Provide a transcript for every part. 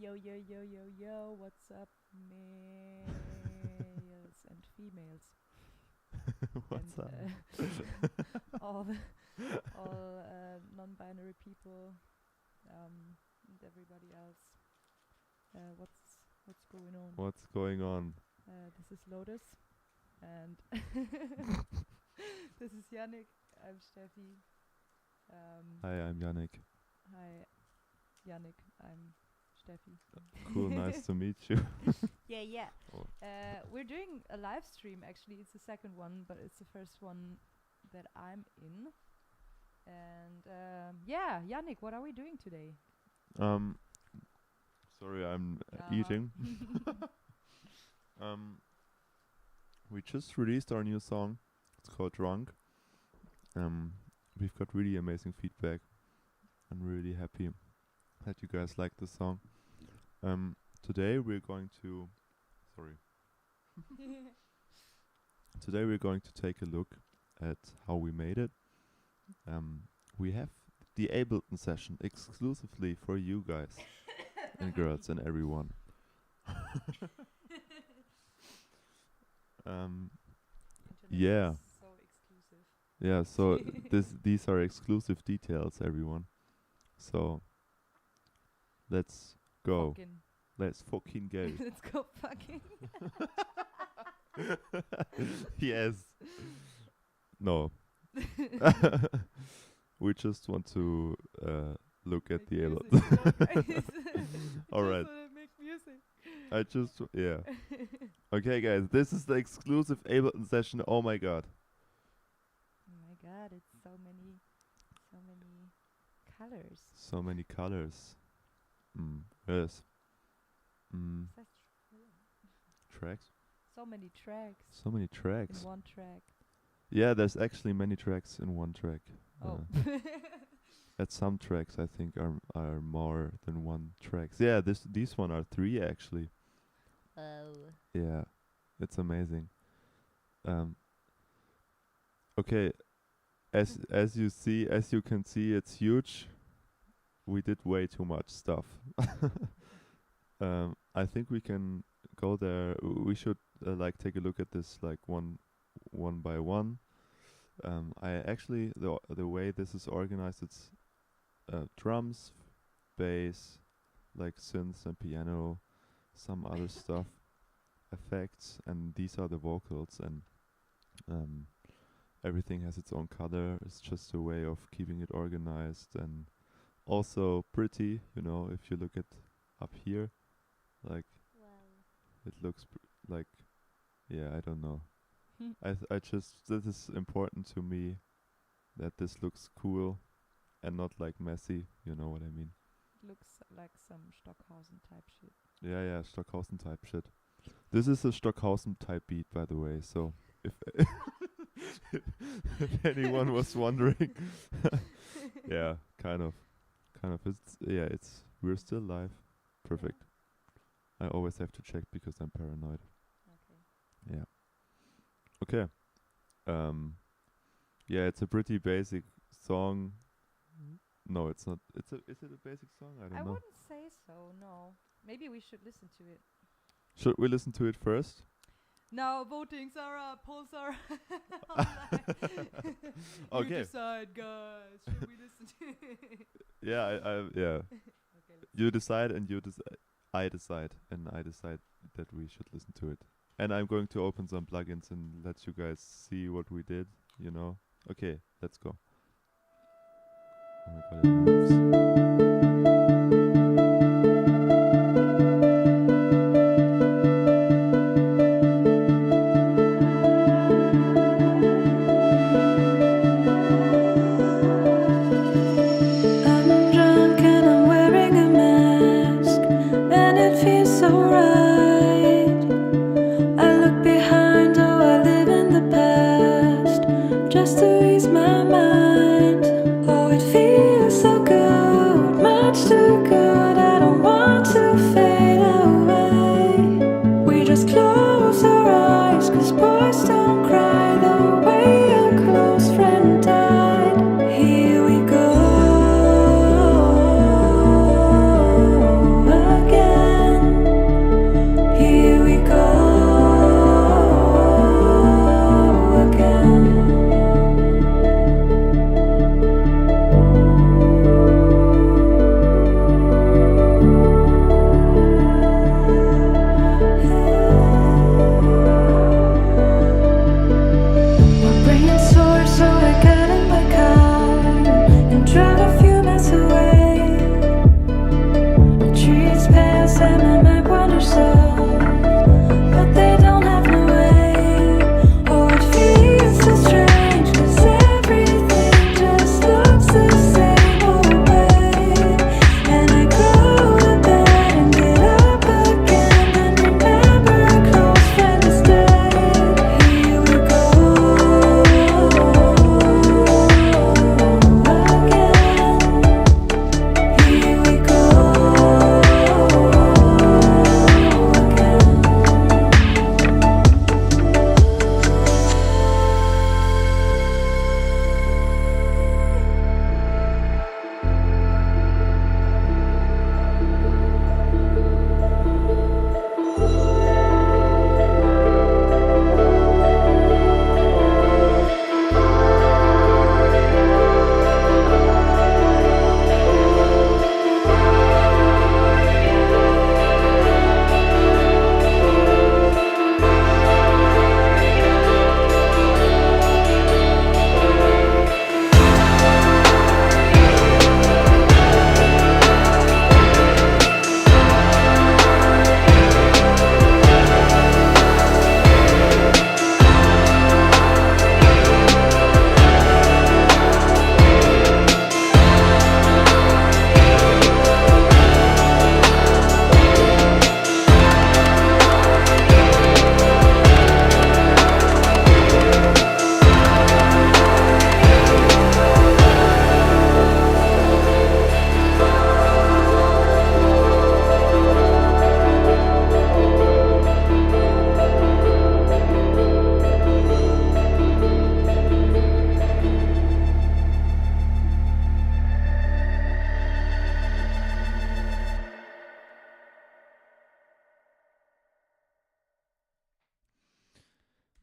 Yo, yo, yo, yo, yo, what's up, males and females? What's and up? all non-binary people, and everybody else. What's going on? What's going on? This is Lotus, and this is Yannick. I'm Steffi. Hi, I'm Yannick. Hi, Yannick. I'm Steffi. Cool, nice to meet you. Yeah. Oh. We're doing a live stream. Actually, it's the second one, but it's the first one that I'm in. And yeah, Yannick, what are we doing today? Sorry, I'm eating. We just released our new song. It's called Drunk. We've got really amazing feedback. I'm really happy that you guys like the song. Today we're going to take a look at how we made it. We have the Ableton session exclusively for you guys and girls and everyone. Yeah. Is so exclusive. Yeah, so these are exclusive details, everyone. So let's go. Fucking. Let's fucking go. Let's go fucking. Yes. No. We just want to look at the Ableton. All right. Make music. Yeah. Okay, guys, this is the exclusive Ableton session. Oh my god. Oh my god, it's so many colors. So many colors. Yes. That's true. Tracks. So many tracks So many tracks. in one track. Yeah, there's actually many tracks in one track. Oh. At some tracks, I think are more than one tracks. Yeah, these one are 3 actually. Oh. Yeah, it's amazing. Okay, as you can see, it's huge. We did way too much stuff. I think we can go there. We should take a look at this one by one. I actually the way this is organized, it's drums, bass, like synths and piano, some other stuff, effects, and these are the vocals, and everything has its own color. It's just a way of keeping it organized and also pretty, if you look at up here, like it looks I don't know. I just, this is important to me, that this looks cool and not like messy, you know what I mean? Looks like some Stockhausen type shit. Yeah, Stockhausen type shit. This is a Stockhausen type beat, by the way, so if if anyone was wondering. Yeah, kind of. We're still live. Perfect. I always have to check because I'm paranoid. Okay. Yeah. Okay. Yeah, it's a pretty basic song. No, it's not. Is it a basic song? I don't know. I wouldn't say so, no. Maybe we should listen to it. Should we listen to it first? Now votings are up, polls are online. Okay. You decide, guys. Should we listen to it? Yeah, yeah. Okay, You decide and I decide that we should listen to it. And I'm going to open some plugins and let you guys see what we did, Okay, let's go. Oh my god, it moves. I'm drunk and I'm wearing a mask, and it feels so right. I look behind, oh, I live in the past, just to ease my mind. Oh, it feels so good.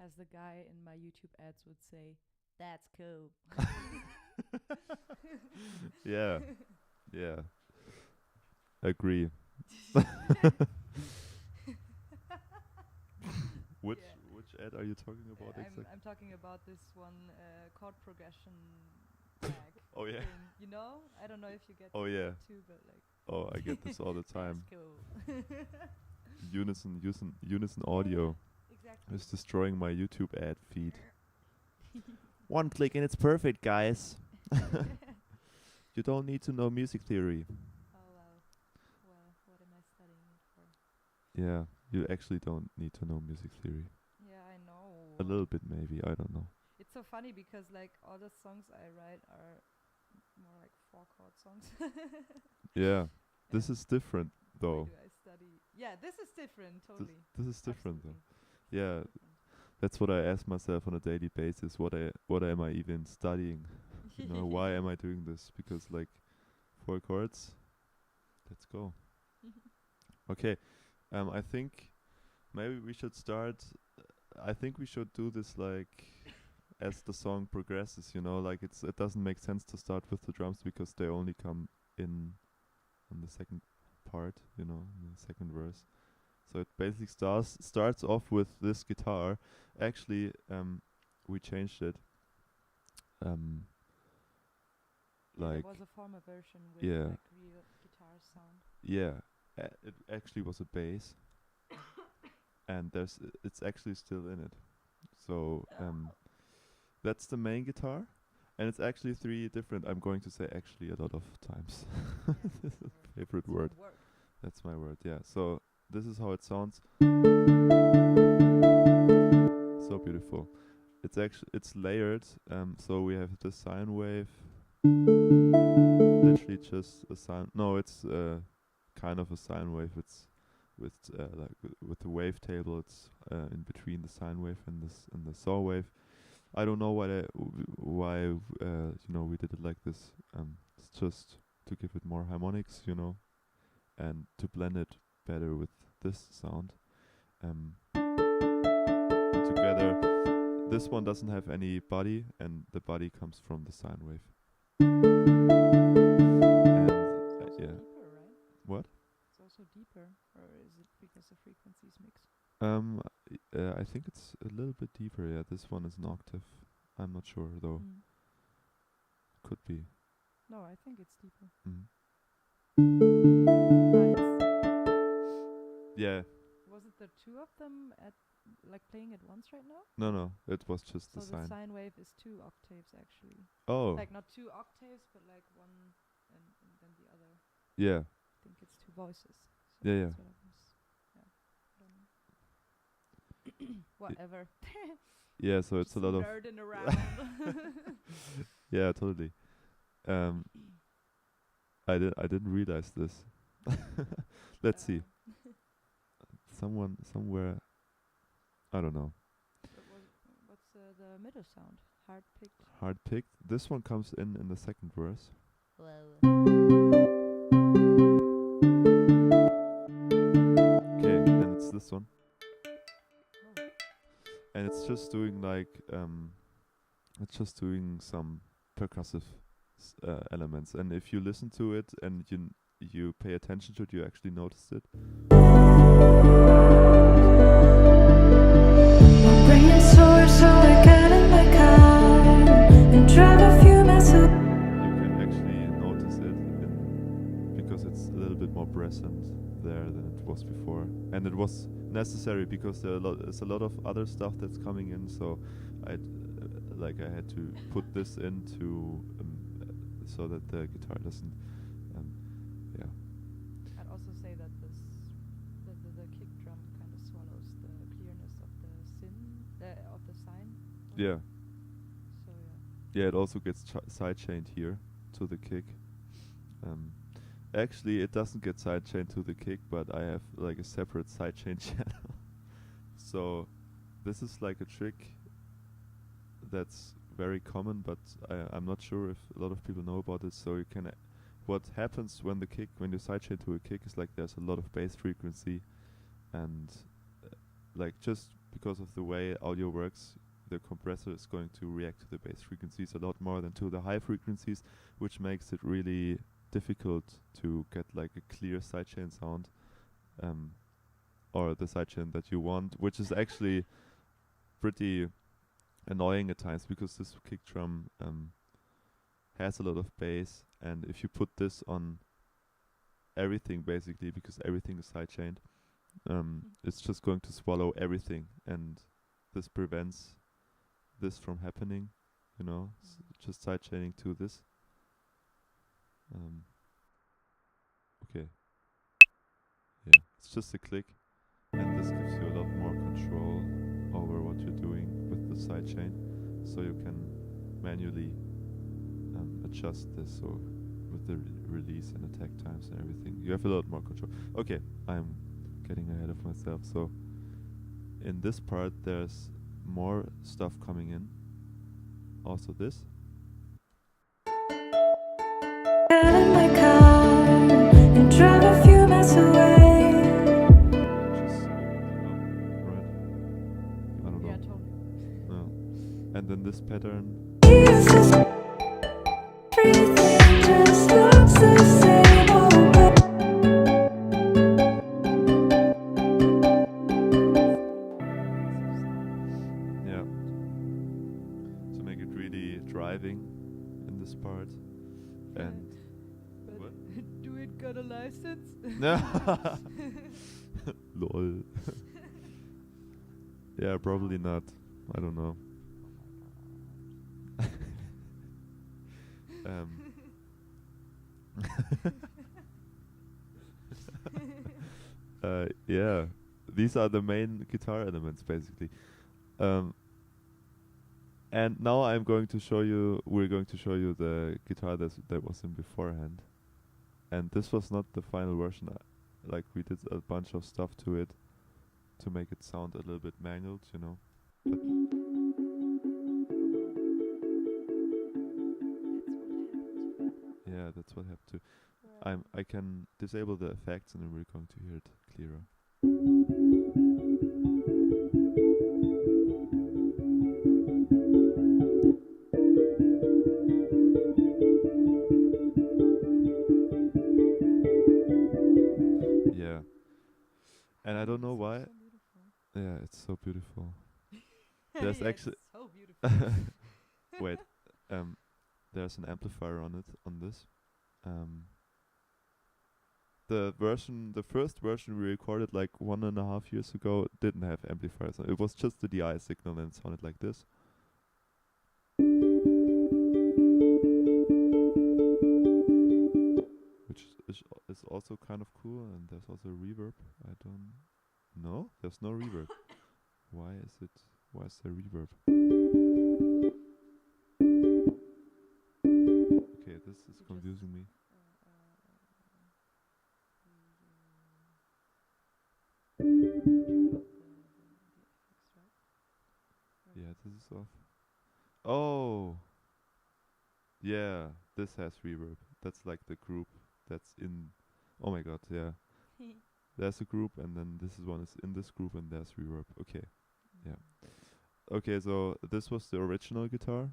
As the guy in my YouTube ads would say, that's cool. Yeah, yeah. Agree. Which Yeah. which ad are you talking about exactly? I'm talking about this one chord progression tag Oh yeah. thing. You know? I don't know if you get Oh that yeah. too, but like. Oh, I get this all the time. That's cool. Unison audio Exactly. is destroying my YouTube ad feed. One click and it's perfect, guys. You don't need to know music theory. Oh wow. Well, what am I studying it for? Yeah, you actually don't need to know music theory. Yeah, I know. A little bit maybe, I don't know. It's so funny because like all the songs I write are more like 4-chord songs. Yeah, this is different Why though. do I study? Yeah, this is different, totally. This is different though. Absolutely. Yeah, that's what I ask myself on a daily basis. What am I even studying? You know, why am I doing this? Because like 4 chords. Let's go. Okay. I think maybe we should start. I think we should do this like as the song progresses. You know, like it doesn't make sense to start with the drums because they only come in on the second part. You know, in the second verse. So it basically starts off with this guitar. Actually, we changed it. Like there was a former version with yeah. like real guitar sound. Yeah, it actually was a bass, and it's actually still in it. So that's the main guitar, and it's actually 3 different. I'm going to say actually a lot of times. This is favorite word. That's my word. Yeah. So this is how it sounds. So beautiful. It's layered. So we have the sine wave. Literally just a sine. No, it's kind of a sine wave. It's with with the wave table. It's in between the sine wave and the saw wave. I don't know why we did it like this. It's just to give it more harmonics, and to blend it better with this sound. Together, this one doesn't have any body, and the body comes from the sine wave. And yeah. Deeper, right? What? It's also deeper, or is it because the frequencies mix? I think it's a little bit deeper. Yeah, this one is an octave. I'm not sure though. Could be. No, I think it's deeper. Yeah. Was it the 2 of them at like playing at once right now? No, it was just the So sine. the sine wave is 2 octaves actually. Oh. Like not 2 octaves, but like one and then the other. Yeah. I think it's 2 voices. So Yeah. that's what I was, whatever. Yeah, so it's a lot of nerding around. yeah, totally. I didn't realize this. Let's see. Somewhere, I don't know. What's the middle sound? Hard picked. Hard picked. This one comes in the second verse. Okay, and it's this one. And it's just doing like it's just doing some percussive elements. And if you listen to it and you pay attention to it, you actually notice it. Bring it sore, so I got in my car and drive a few miles. You can actually notice it because it's a little bit more present there than it was before, and it was necessary because there's a lot of other stuff that's coming in. So I had to put this into so that the guitar doesn't. Yeah. I'd also say that the kick drum kind of swallows the clearness of the sine. Yeah. So yeah. Yeah, it also gets sidechained here to the kick. Actually, it doesn't get sidechained to the kick, but I have like a separate sidechain channel. So this is like a trick that's very common, but I'm not sure if a lot of people know about it. So you can, what happens when you sidechain to a kick is like there's a lot of bass frequency, and like just because of the way audio works, the compressor is going to react to the bass frequencies a lot more than to the high frequencies, which makes it really difficult to get like a clear sidechain sound, or the sidechain that you want, which is actually pretty annoying at times because this kick drum has a lot of bass, and if you put this on everything basically, because everything is sidechained, it's just going to swallow everything, and this prevents this from happening, you know, just sidechaining to this. Okay. Yeah, it's just a click, and this gives you a lot more control over what you're doing with the sidechain, so you can manually adjust this, or with the release and attack times and everything. You have a lot more control. Okay, I'm getting ahead of myself. So in this part there's more stuff coming in. Also this. Get in my car and drive a few miles away. Which is right. I don't Yeah, know. totally. No. And then this pattern. Everything just looks the same old way. Yeah. To make it really driving in this part. And But what? do it got a license? Lol. Yeah, probably not. I don't know. Yeah, these are the main guitar elements basically. And now we're going to show you the guitar that was in beforehand. And this was not the final version. Like, we did a bunch of stuff to it to make it sound a little bit mangled, you know. But yeah, that's what happened to. I can disable the effects, and then we're going to hear it clearer. Yeah. And I don't know why. Yeah, it's so beautiful. There's actually so beautiful. wait, there's an amplifier on this. The first version we recorded like 1.5 years ago didn't have amplifiers. It was just the DI signal, and it sounded like this. Which is also kind of cool, and there's also reverb. I don't know. There's no reverb. Why is there reverb? Okay, this is confusing me. Yeah, this is off. Oh! Yeah, this has reverb. That's like the group that's in. Oh my god, yeah. There's a group, and then one is in this group, and there's reverb. Okay, yeah. Okay, so this was the original guitar,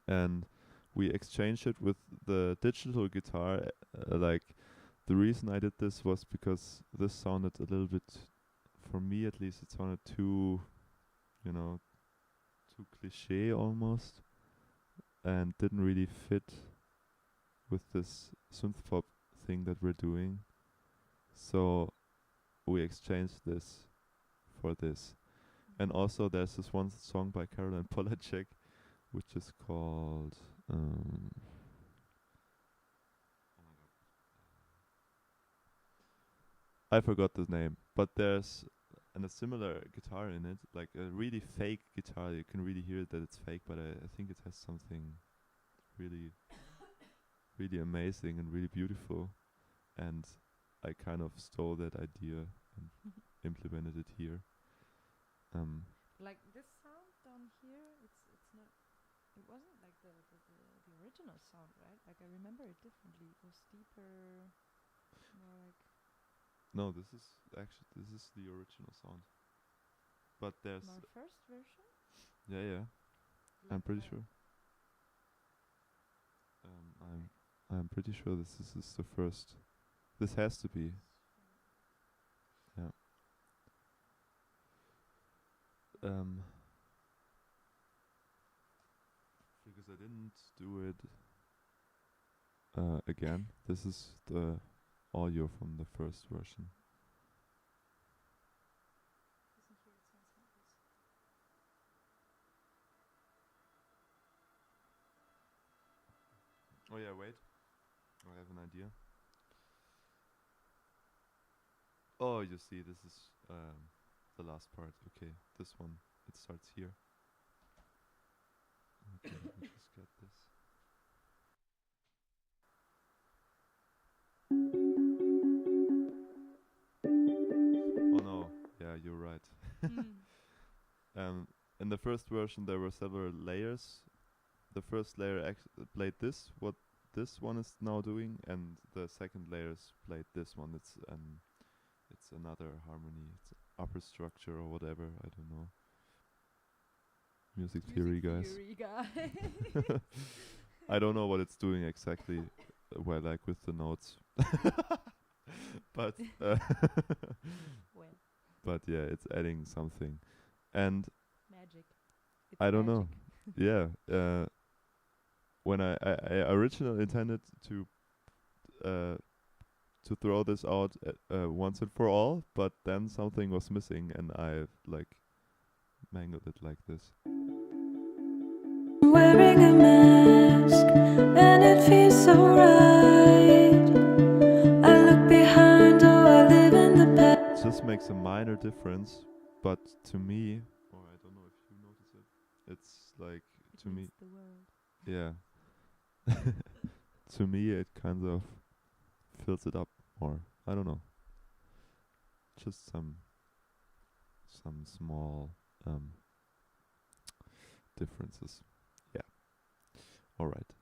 and we exchanged it with the digital guitar. Like, the reason I did this was because this sounded a little bit, for me at least, it sounded too, too cliche almost, and didn't really fit with this synth pop thing that we're doing. So we exchanged this for this. And also there's this one song by Caroline Polacek, which is called I forgot the name, but there's a similar guitar in it, like a really fake guitar. You can really hear that it's fake, but I think it has something really, really amazing and really beautiful. And I kind of stole that idea and implemented it here. Like this sound down here, it's not. It wasn't like the original sound, right? Like, I remember it differently. It was deeper, more like. No, this is the original sound. But there's Our first version? yeah. I'm pretty sure. I'm pretty sure this is the first. This has to be. Yeah. Because I didn't do it again. This is the audio from the first version. Listen here, it sounds like this. Oh yeah, wait. I have an idea. Oh, you see, this is the last part. Okay, this one, it starts here. Okay, let me just get this. Oh no, yeah, you're right. In the first version, there were several layers. The first layer played this, what this one is now doing, and the second layers played this one. It's another harmony. It's upper structure or whatever. I don't know. Music theory, guys. I don't know what it's doing exactly. Well, like with the notes. But Well, but yeah, it's adding something, and magic. It's I don't magic. know. Yeah. When I originally intended to throw this out once and for all, but then something was missing, and I like mangled it like this. Wearing a mask, and it feels so right. I look behind, oh, I live in the past. It just makes a minor difference, but to me, or I don't know if you notice it, it's like It to me, the world. yeah. To me, it kind of fills it up more. I don't know. Just some small differences. Yeah. All right.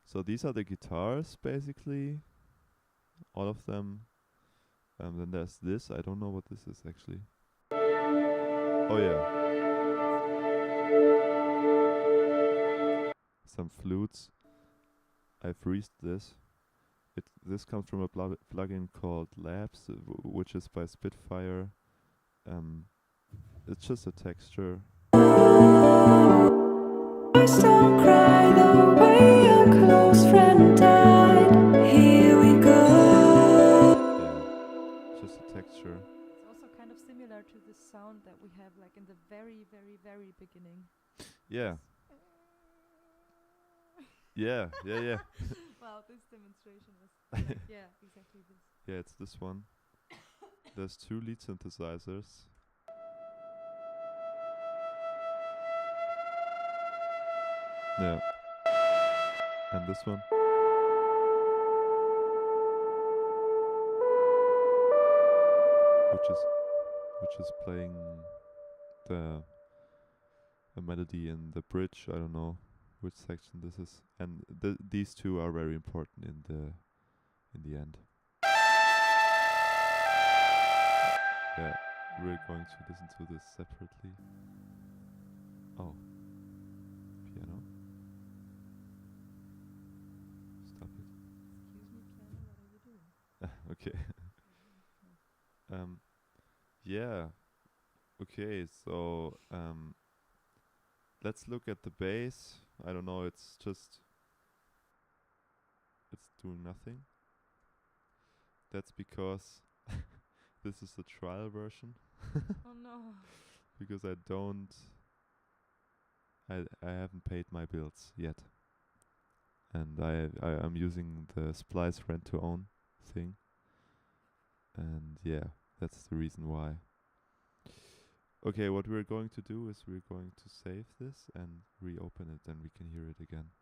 So these are the guitars, basically. All of them. Then there's this. I don't know what this is actually. Oh yeah. Some flutes. I've reached this. This comes from a plugin called Labs, which is by Spitfire. It's just a texture. Please don't cry the way your close friend died. Here we go. Yeah, just a texture. It's also kind of similar to the sound that we have like in the very, very, very beginning. Yeah. Yeah. Wow, this demonstration was yeah, exactly this. Yeah, it's this one. There's 2 lead synthesizers. Yeah. And this one. Which is playing the melody in the bridge. I don't know which section this is. And these 2 are very important in the end. Yeah, we're going to listen to this separately. Oh, piano. Stop it. Excuse me, piano, what are you doing? Okay. Yeah. Okay, so let's look at the bass. I don't know, it's doing nothing. That's because this is the trial version. Oh no. Because I haven't paid my bills yet. And I'm using the Splice rent to own thing. And yeah, that's the reason why. Okay, what we're going to do is we're going to save this and reopen it, and we can hear it again.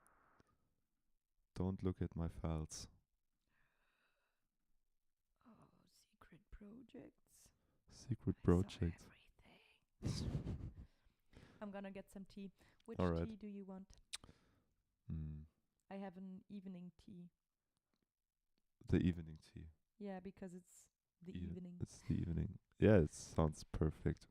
Don't look at my files. Oh, secret projects. Secret projects. I'm gonna get some tea. Which Alright. tea do you want? I have an evening tea. The evening tea. Yeah, because it's the evening. It's the evening. Yeah, it sounds perfect.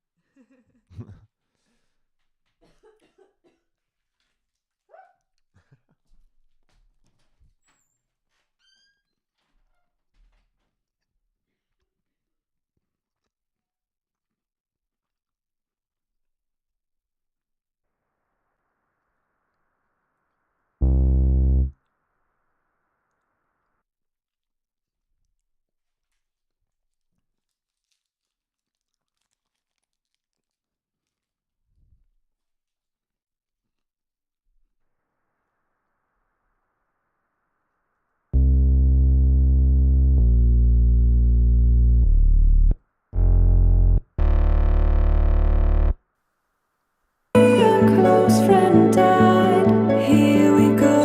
A close friend died. Here we go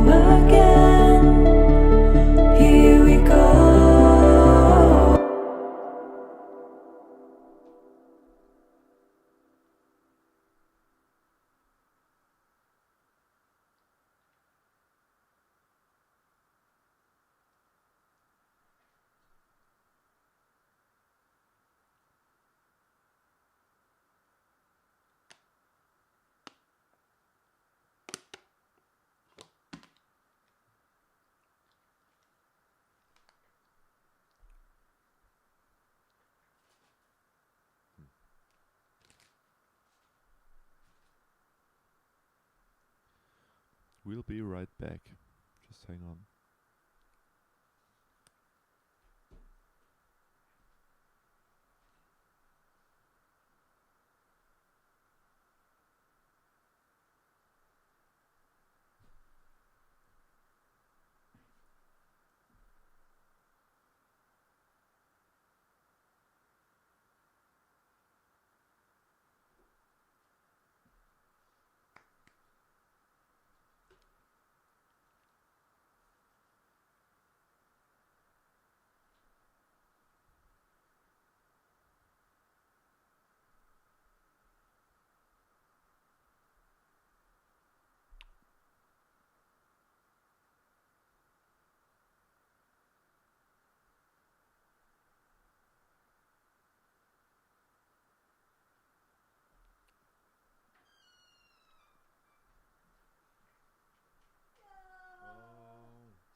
again. Here we go. We'll be right back. Just hang on.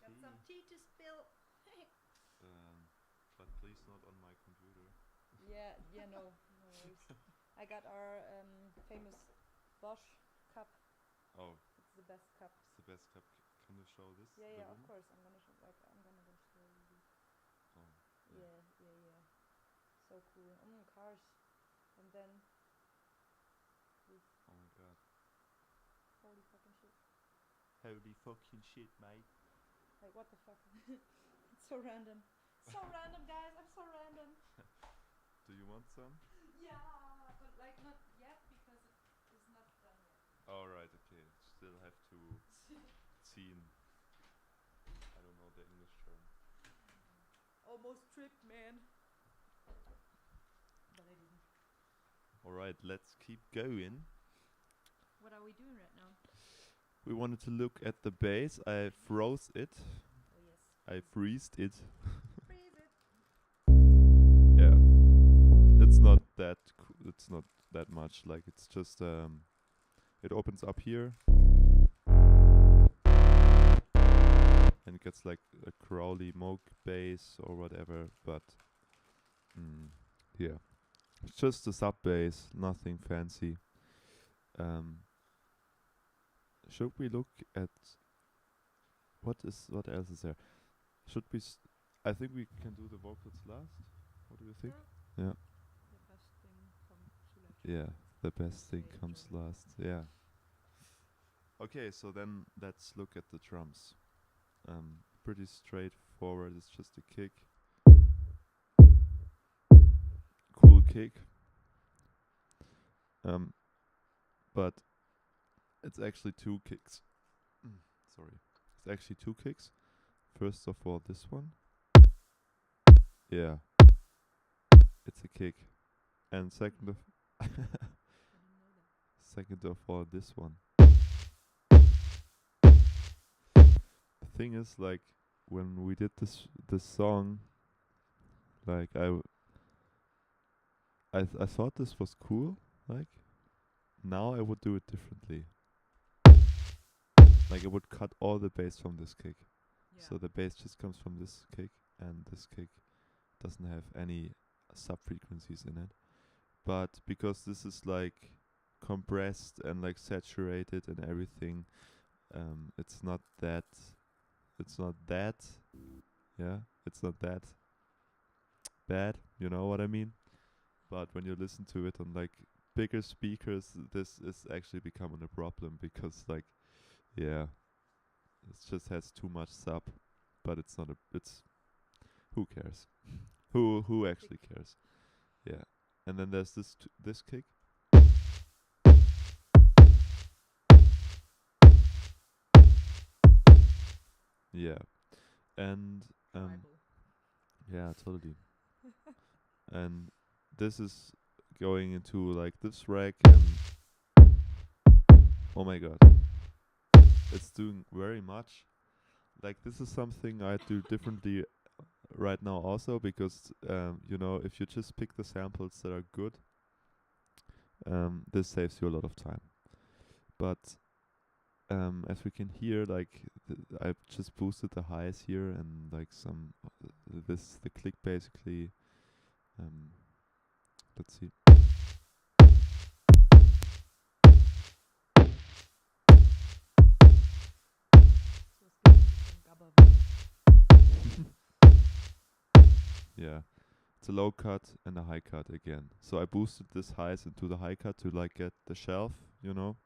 Got some tea to spill. But please not on my computer. Yeah, no worries. I got our famous Bosch cup. Oh, It's the best cup. it's the best cup. Can you show this? Yeah, of course. I'm gonna show. I'm gonna go show you. Oh, Yeah. So cool. Cars, and then this. Oh my god. Holy fucking shit! Holy fucking shit, mate. Like what the fuck? It's so random. So random, guys. I'm so random. Do you want some? Yeah, but like not yet because it is not done yet. Alright, okay. Still have to ziehen. I don't know the English term. Almost tripped, man. But I didn't. Alright, let's keep going. What are we doing right now? We wanted to look at the bass. I froze it. Oh yes. I freezed it. Freeze it. Yeah. It's not that it's not that much. Like it's just it opens up here and it gets like a Crowley Moog bass or whatever, but yeah. It's just a sub bass, nothing fancy. Should we look at what else is there? Should we I think we can do the vocals last. What do you think? Yeah. The best thing comes to last. Yeah, the best thing Say it, comes German. last. Yeah. Okay, so then let's look at the drums. Pretty straightforward. It's just a kick. Cool kick. But it's actually two kicks. Sorry. It's actually two kicks. First of all, this one. Yeah. It's a kick. And second of I didn't know that. second of all, this one. The thing is, like, when we did this song, like I thought this was cool. Like now I would do it differently. Like I would cut all the bass from this kick. Yeah. So the bass just comes from this kick, and this kick doesn't have any sub frequencies in it. But because this is like compressed and like saturated and everything, it's not that. It's not that. Yeah, it's not that bad. You know what I mean? But when you listen to it on like bigger speakers, this is actually becoming a problem because like, yeah, it just has too much sub. But it's not a. It's who cares? Who actually cares? Yeah. And then there's this kick. Yeah. And Bible. yeah, totally. And this is going into like this rack, and oh my god, it's doing very much. Like this is something I do differently right now also because you know, if you just pick the samples that are good, this saves you a lot of time. But as we can hear, like I've just boosted the highs here and like some the click basically. Let's see. So it's gonna be some gabba vibes. Yeah, it's a low cut and a high cut again. So I boosted this highs into the high cut to like get the shelf, you know,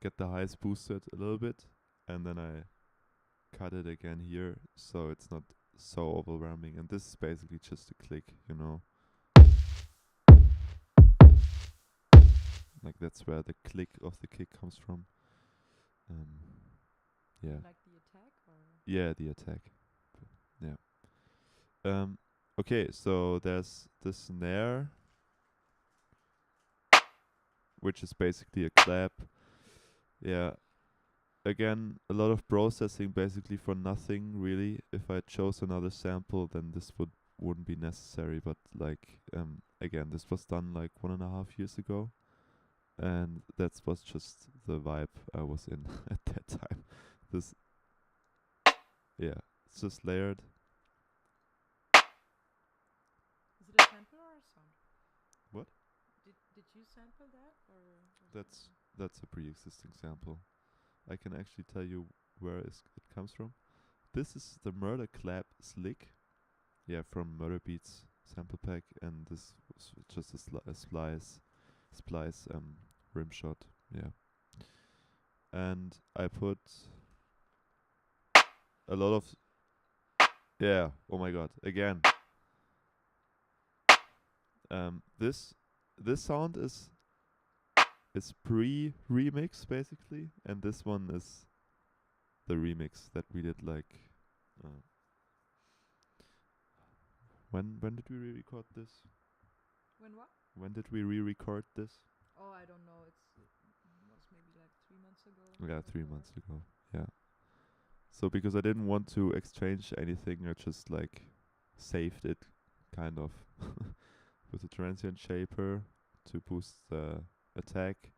get the highs boosted a little bit, and then I cut it again here, so it's not so overwhelming. And this is basically just a click, you know. Like that's where the click of the kick comes from. Yeah. Like the attack, or Yeah, the attack. Yeah. Okay, so there's the snare, which is basically a clap. Yeah. Again, a lot of processing basically for nothing really. If I chose another sample, then this wouldn't be necessary. But like, again, this was done like 1.5 years ago, and that was just the vibe I was in at that time. This, yeah, it's just layered. is it a sample or a sound? What? Did you sample that, or That's a pre-existing sample. I can actually tell you where it comes from. This is the Murder Clap Slick. Yeah, from Murder Beats sample pack, and this was just a splice rim shot. Yeah. And I put a lot of, yeah, oh my god, again. This sound is pre-remix basically, and this one is the remix that we did like when did we re-record this? when what? When did we re-record this? Oh, I don't know. It was maybe like 3 months ago. Yeah, or 3 4. months ago. Yeah. So because I didn't want to exchange anything, I just like saved it kind of with a transient shaper to boost the attack,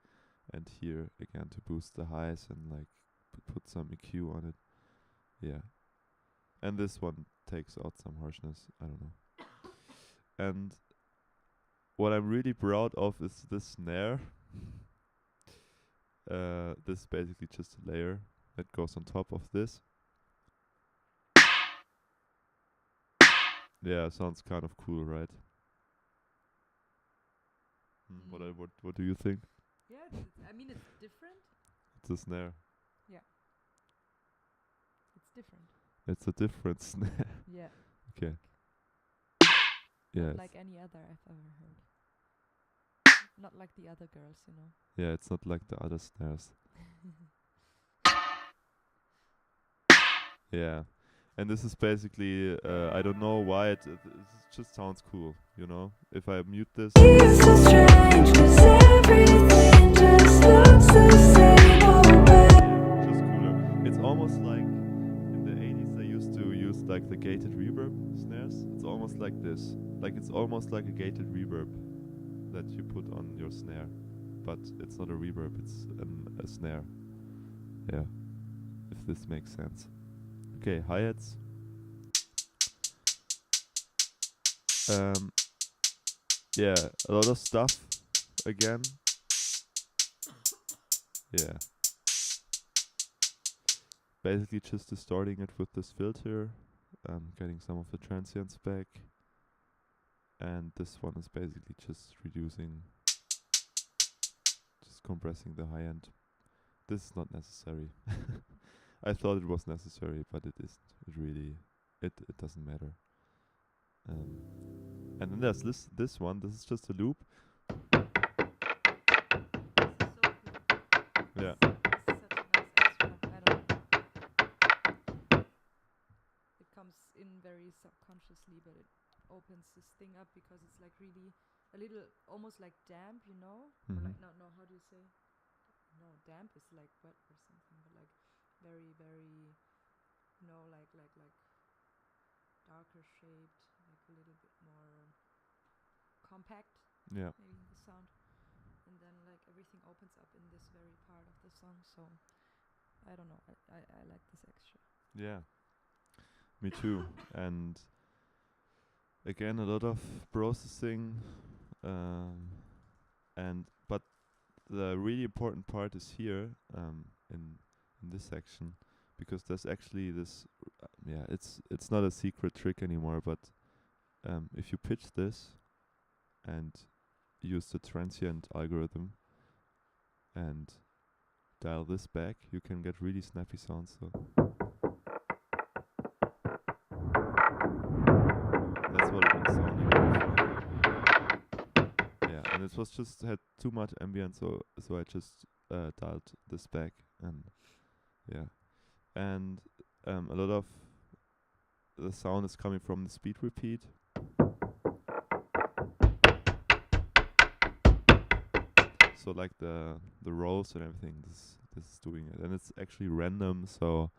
and here again to boost the highs and like put some EQ on it. Yeah. And this one takes out some harshness. I don't know. And what I'm really proud of is this snare. This is basically just a layer that goes on top of this. Yeah, sounds kind of cool, right? What do you think? Yeah, I mean, it's different. It's a snare. Yeah. It's different. It's a different snare. Yeah. Okay. Yeah. Not like any other I've ever heard. Not like the other girls, you know. Yeah, it's not like the other snares. Yeah. And this is basically, I don't know why it just sounds cool, you know? If I mute this. It's so strange 'cause everything just looks the same always. Just cooler. It's almost like in the 80s they used to use like the gated reverb snares. It's almost almost like this. Like it's almost like a gated reverb that you put on your snare. But it's not a reverb, it's a snare. Yeah, if this makes sense. Okay, hi-hats. Yeah, a lot of stuff again. Yeah. Basically just distorting it with this filter, getting some of the transients back. And this one is basically just reducing, just compressing the high end. This is not necessary. I thought it was necessary, but it isn't. It really, it doesn't matter. And then there's this one. This is just a loop. Yeah. It comes in very subconsciously, but it opens this thing up because it's like really a little, almost like damp, you know? Or like, no, how do you say? No, damp is like wet or something, but like very, very, you know, like darker shaped, like a little bit more compact. Yeah. Maybe the sound. And then like everything opens up in this very part of the song, so I don't know, I like this extra. Yeah, me too. And again, a lot of processing, but the really important part is here, in this section, because there's actually this. Yeah, it's not a secret trick anymore, but if you pitch this and use the transient algorithm and dial this back, you can get really snappy sounds. So that's what it was sounding before. Yeah, and it was just had too much ambient, so I just dialed this back, and yeah, and a lot of the sound is coming from the speed repeat. So like the rolls and everything, this is doing it, and it's actually random, so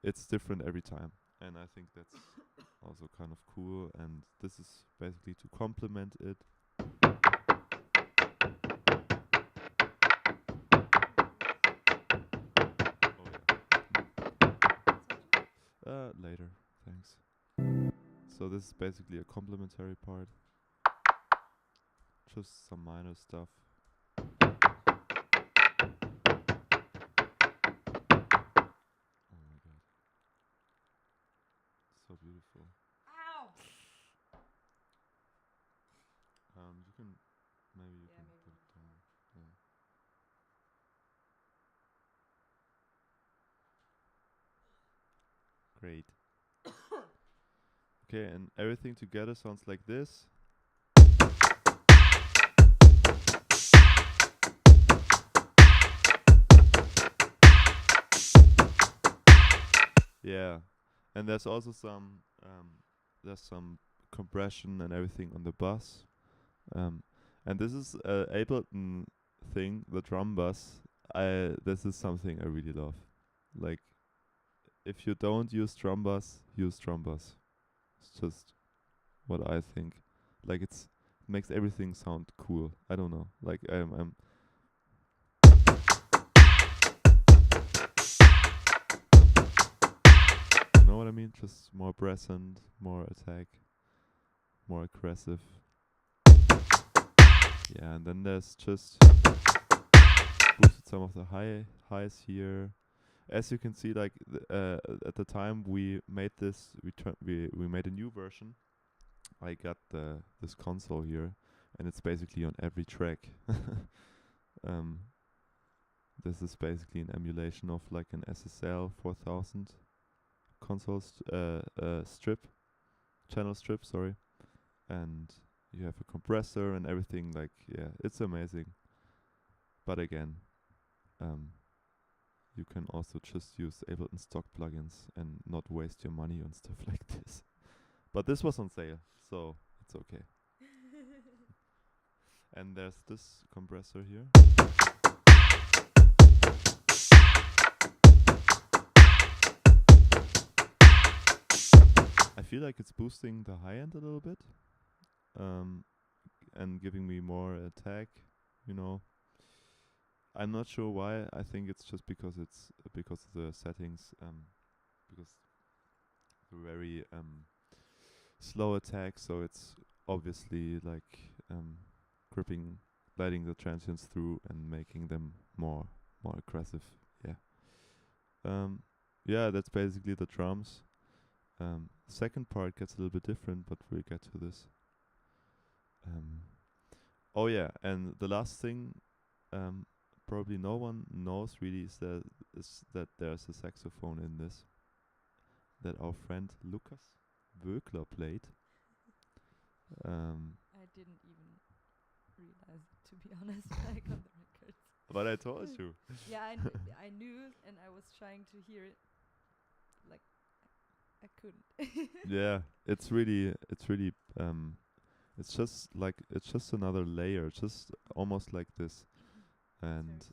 it's different every time, and I think that's also kind of cool. And this is basically to complement it. Oh yeah. Later, thanks. So this is basically a complementary part. Just some minor stuff. So beautiful. Ow! You can maybe put it down. Yeah. Great. Okay, and everything together sounds like this. Yeah, and there's also some compression and everything on the bass, and this is Ableton thing, the drum bass. This is something I really love. Like, if you don't use drum bass, use drum bass. It's just what I think. Like, it makes everything sound cool. I don't know. Like, I'm you know what I mean? Just more present, more attack, more aggressive. Yeah, and then there's just boosted some of the highs here. As you can see, like at the time we made this, we made a new version. I got this console here, and it's basically on every track. This is basically an emulation of like an SSL 4000 console channel strip, sorry. And you have a compressor and everything, like, yeah, it's amazing. But again, you can also just use Ableton stock plugins and not waste your money on stuff like this. But this was on sale, so it's okay. And there's this compressor here. I feel like it's boosting the high end a little bit, and giving me more attack. You know, I'm not sure why. I think it's just because of the settings. Because the very slow attack, so it's obviously like gripping, letting the transients through and making them more aggressive. Yeah. Yeah, that's basically the drums. Second part gets a little bit different, but we'll get to this. Oh yeah, and the last thing, probably no one knows really, is that there's a saxophone in this that our friend Lukas Wögler played. I didn't even realize it, to be honest, like on the records. But I told you. Yeah, I knew, and I was trying to hear it. Like, I couldn't. Yeah, it's just another layer, just almost like this. And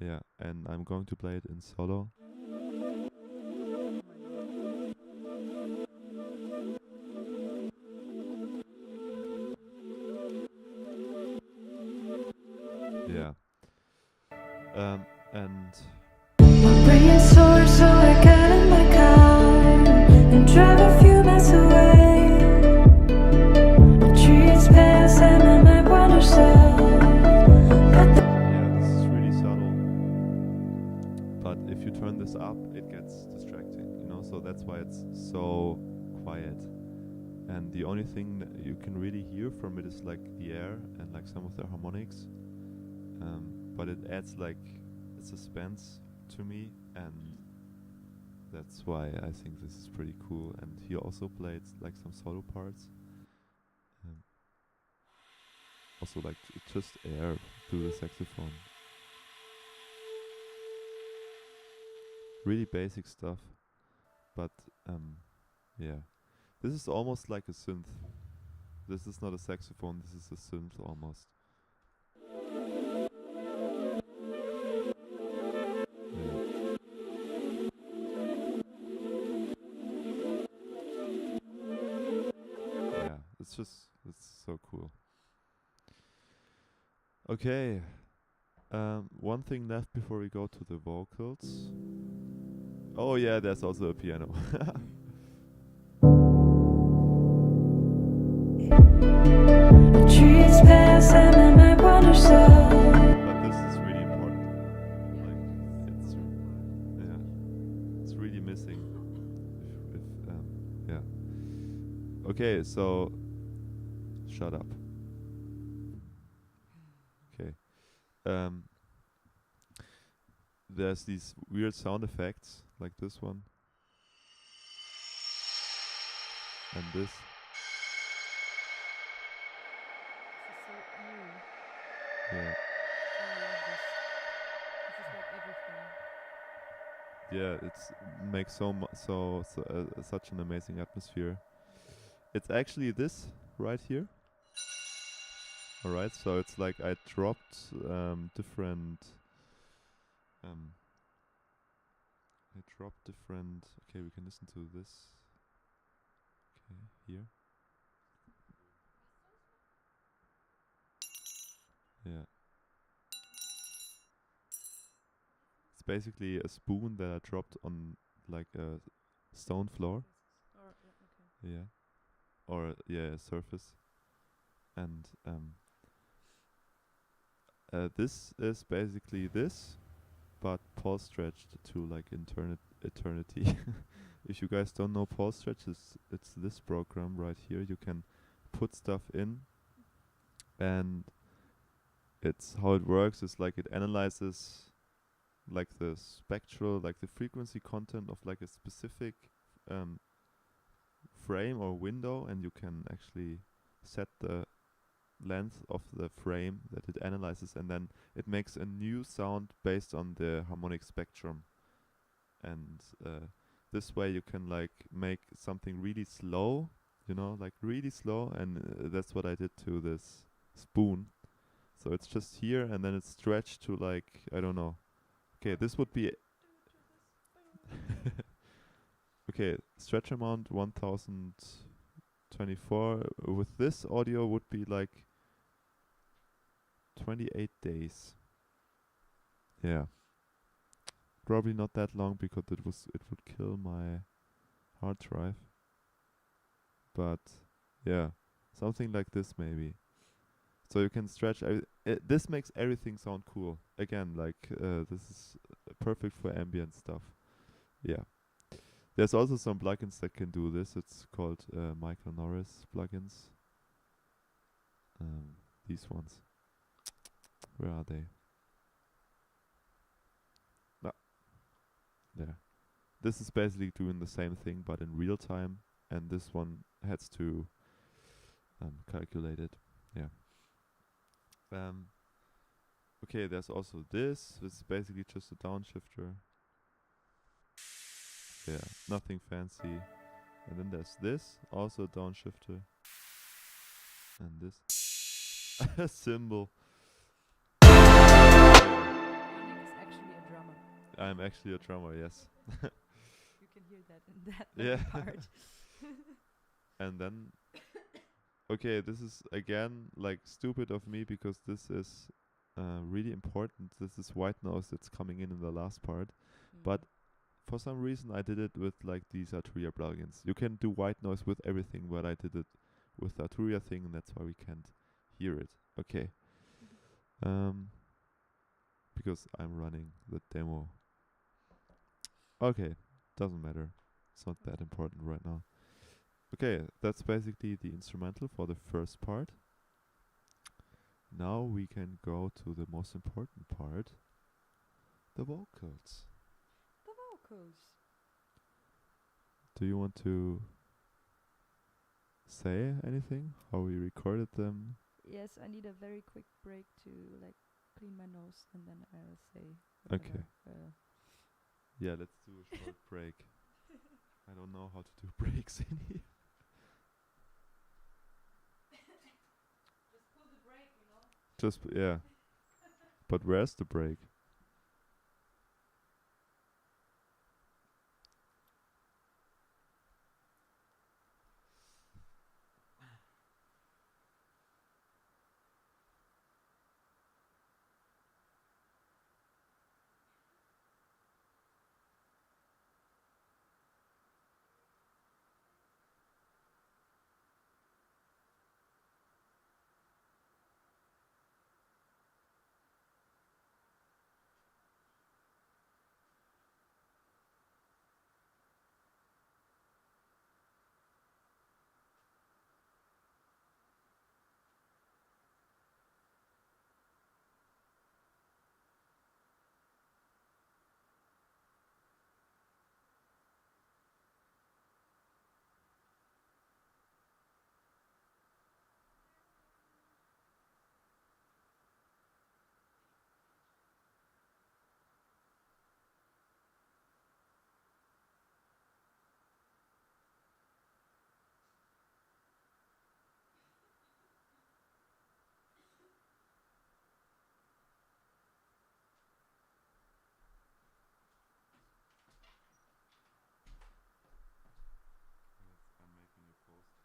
yeah, and I'm going to play it in solo. Yeah. And My brain's sore, so I got in my car and drive a few miles away. The trees pass and my mind wanders off. yeah, this is really subtle. But if you turn this up, it gets distracting, you know, so that's why it's so quiet. And the only thing that you can really hear from it is like the air and like some of the harmonics. But it adds like a suspense to me, and that's why I think this is pretty cool. And he also played like some solo parts. Also like just air through the saxophone. Really basic stuff, but yeah. This is almost like a synth. This is not a saxophone, this is a synth almost. Yeah, it's so cool. Okay, one thing left before we go to the vocals. Oh yeah, there's also a piano. Trees pass and my mind wanders off. But this is really important. Like it's really missing. If yeah. Okay, so shut up. Okay. There's these weird sound effects like this one and this. This is so new. Yeah. Oh, I love this. This is like everything. Yeah, it's makes such an amazing atmosphere. It's actually this right here. Alright, so it's like I dropped different. Okay, we can listen to this. Okay, here. Yeah. It's basically a spoon that I dropped on like a stone floor. Or, okay. Yeah. Or yeah, a surface. And this is basically this, but pulse stretched to like eternity. If you guys don't know pulse stretch, it's this program right here. You can put stuff in, and it's how it works is like it analyzes like the spectral, like the frequency content of like a specific frame or window, and you can actually set the length of the frame that it analyzes, and then it makes a new sound based on the harmonic spectrum. And this way you can like make something really slow, you know, like really slow, and that's what I did to this spoon. So it's just here, and then it's stretched to like, I don't know. Okay, this would be Okay, stretch amount 1024 with this audio would be like 28 days. Yeah. Probably not that long because it would kill my hard drive. But yeah, something like this maybe. So you can stretch. This makes everything sound cool. Again, like this is perfect for ambient stuff. Yeah. There's also some plugins that can do this. It's called Michael Norris plugins. These ones. Where are they? Ah, there. This is basically doing the same thing but in real time, and this one has to calculate it. Yeah. Okay, there's also this. This is basically just a downshifter. Yeah, nothing fancy. And then there's this, also a downshifter. And this a cymbal. Nick is actually a drummer. I'm actually a drummer, yes. You can hear that in that Yeah. part. And then okay, this is again like stupid of me because this is really important. This is white noise that's coming in the last part. But for some reason I did it with like these Arturia plugins. You can do white noise with everything, but I did it with the Arturia thing, and that's why we can't hear it. Okay. Because I'm running the demo. Okay, doesn't matter. It's not that important right now. Okay, that's basically the instrumental for the first part. Now we can go to the most important part, the vocals. The vocals. Do you want to say anything? How we recorded them? Yes, I need a very quick break to like clean my nose, and then I'll say. Okay. whatever, Yeah, let's do a short break. I don't know how to do breaks in here. Just pull the brake, you know. Yeah. But where's the break? I'm making a post.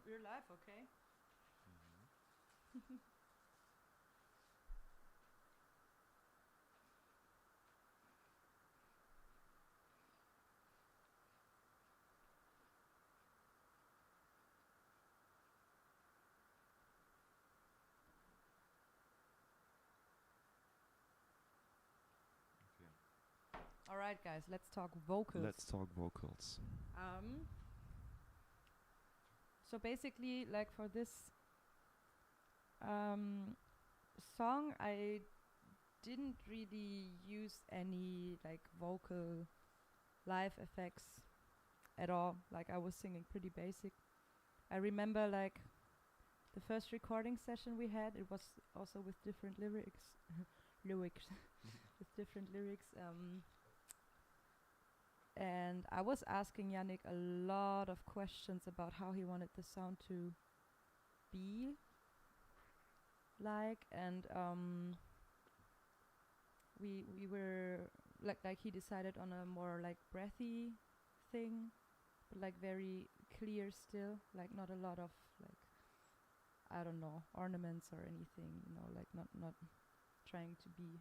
We're live, okay? All right, guys, let's talk vocals. Let's talk vocals. So basically, like for this song, I didn't really use any like vocal live effects at all. Like I was singing pretty basic. I remember like the first recording session we had, it was also with different lyrics. With different lyrics. And And I was asking Yannick a lot of questions about how he wanted the sound to be like, and we were like he decided on a more like breathy thing, but like very clear still, like not a lot of like, I don't know, ornaments or anything, you know, like not trying to be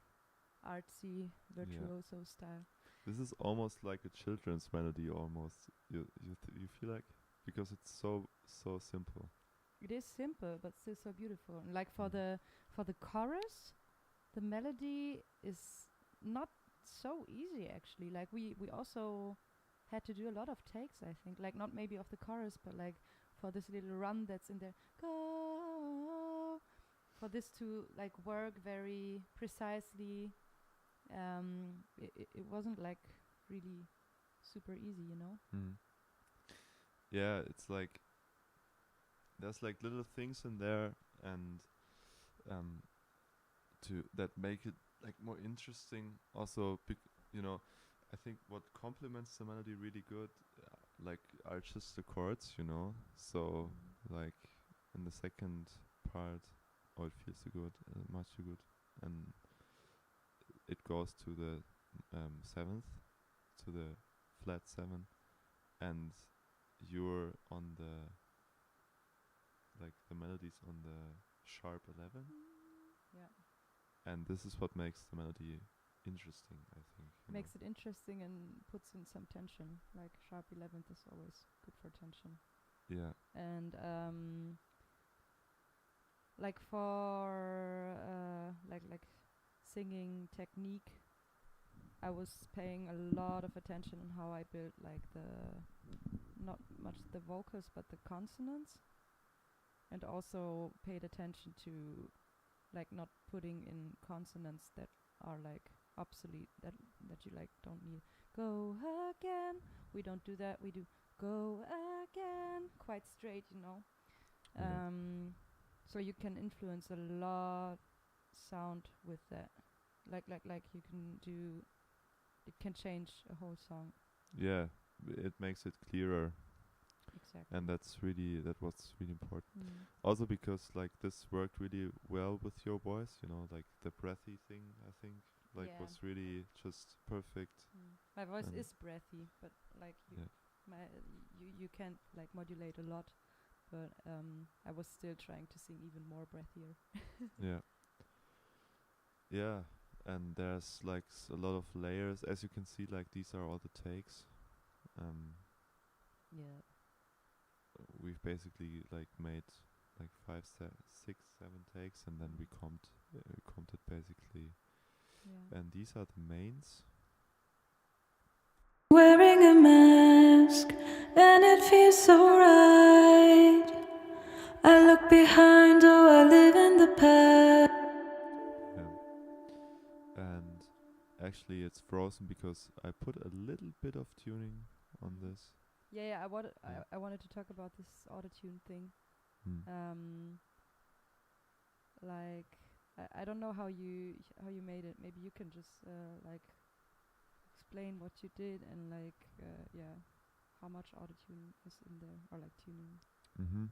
artsy virtuoso style. This is almost like a children's melody, almost. You feel like, because it's so simple. It is simple, but still so beautiful. And like for the chorus, the melody is not so easy actually. Like we also had to do a lot of takes, I think. Like not maybe of the chorus, but like for this little run that's in there, go, for this to like work very precisely. It wasn't like really super easy, you know. Yeah, it's like there's like little things in there, and to that make it like more interesting. Also, you know, I think what complements the melody really good, like, are just the chords, you know. So like in the second part, oh, it feels so good, much too good, and it goes to the seventh, to the flat 7, and you're on the, like, the melodies on the sharp 11. Yeah. And this is what makes the melody interesting, I think. Makes it interesting and puts in some tension. Like sharp 11th is always good for tension. Yeah. And like for like singing technique, I was paying a lot of attention on how I built like not much the vocals but the consonants, and also paid attention to like not putting in consonants that are like obsolete, that you like don't need. Go again, we don't do that, we do go again quite straight, you know. So you can influence a lot sound with that, like you can do, it can change a whole song. Yeah, it makes it clearer. Exactly. And that was really important. Also because like this worked really well with your voice, you know, like the breathy thing, I think, like was really just perfect. My voice is breathy, but like you can't like modulate a lot, but I was still trying to sing even more breathier. Yeah, and there's like a lot of layers, as you can see. Like these are all the takes. We've basically like made like 5, 6, 7 takes, and then we comped it basically. And these are the mains. Wearing a mask, and it feels so right. I look behind, oh, I live in the past. And actually it's frozen because I put a little bit of tuning on this. I wanted to talk about this autotune thing. Like I don't know how you made it. Maybe you can just like explain what you did and like how much autotune is in there, or like tuning.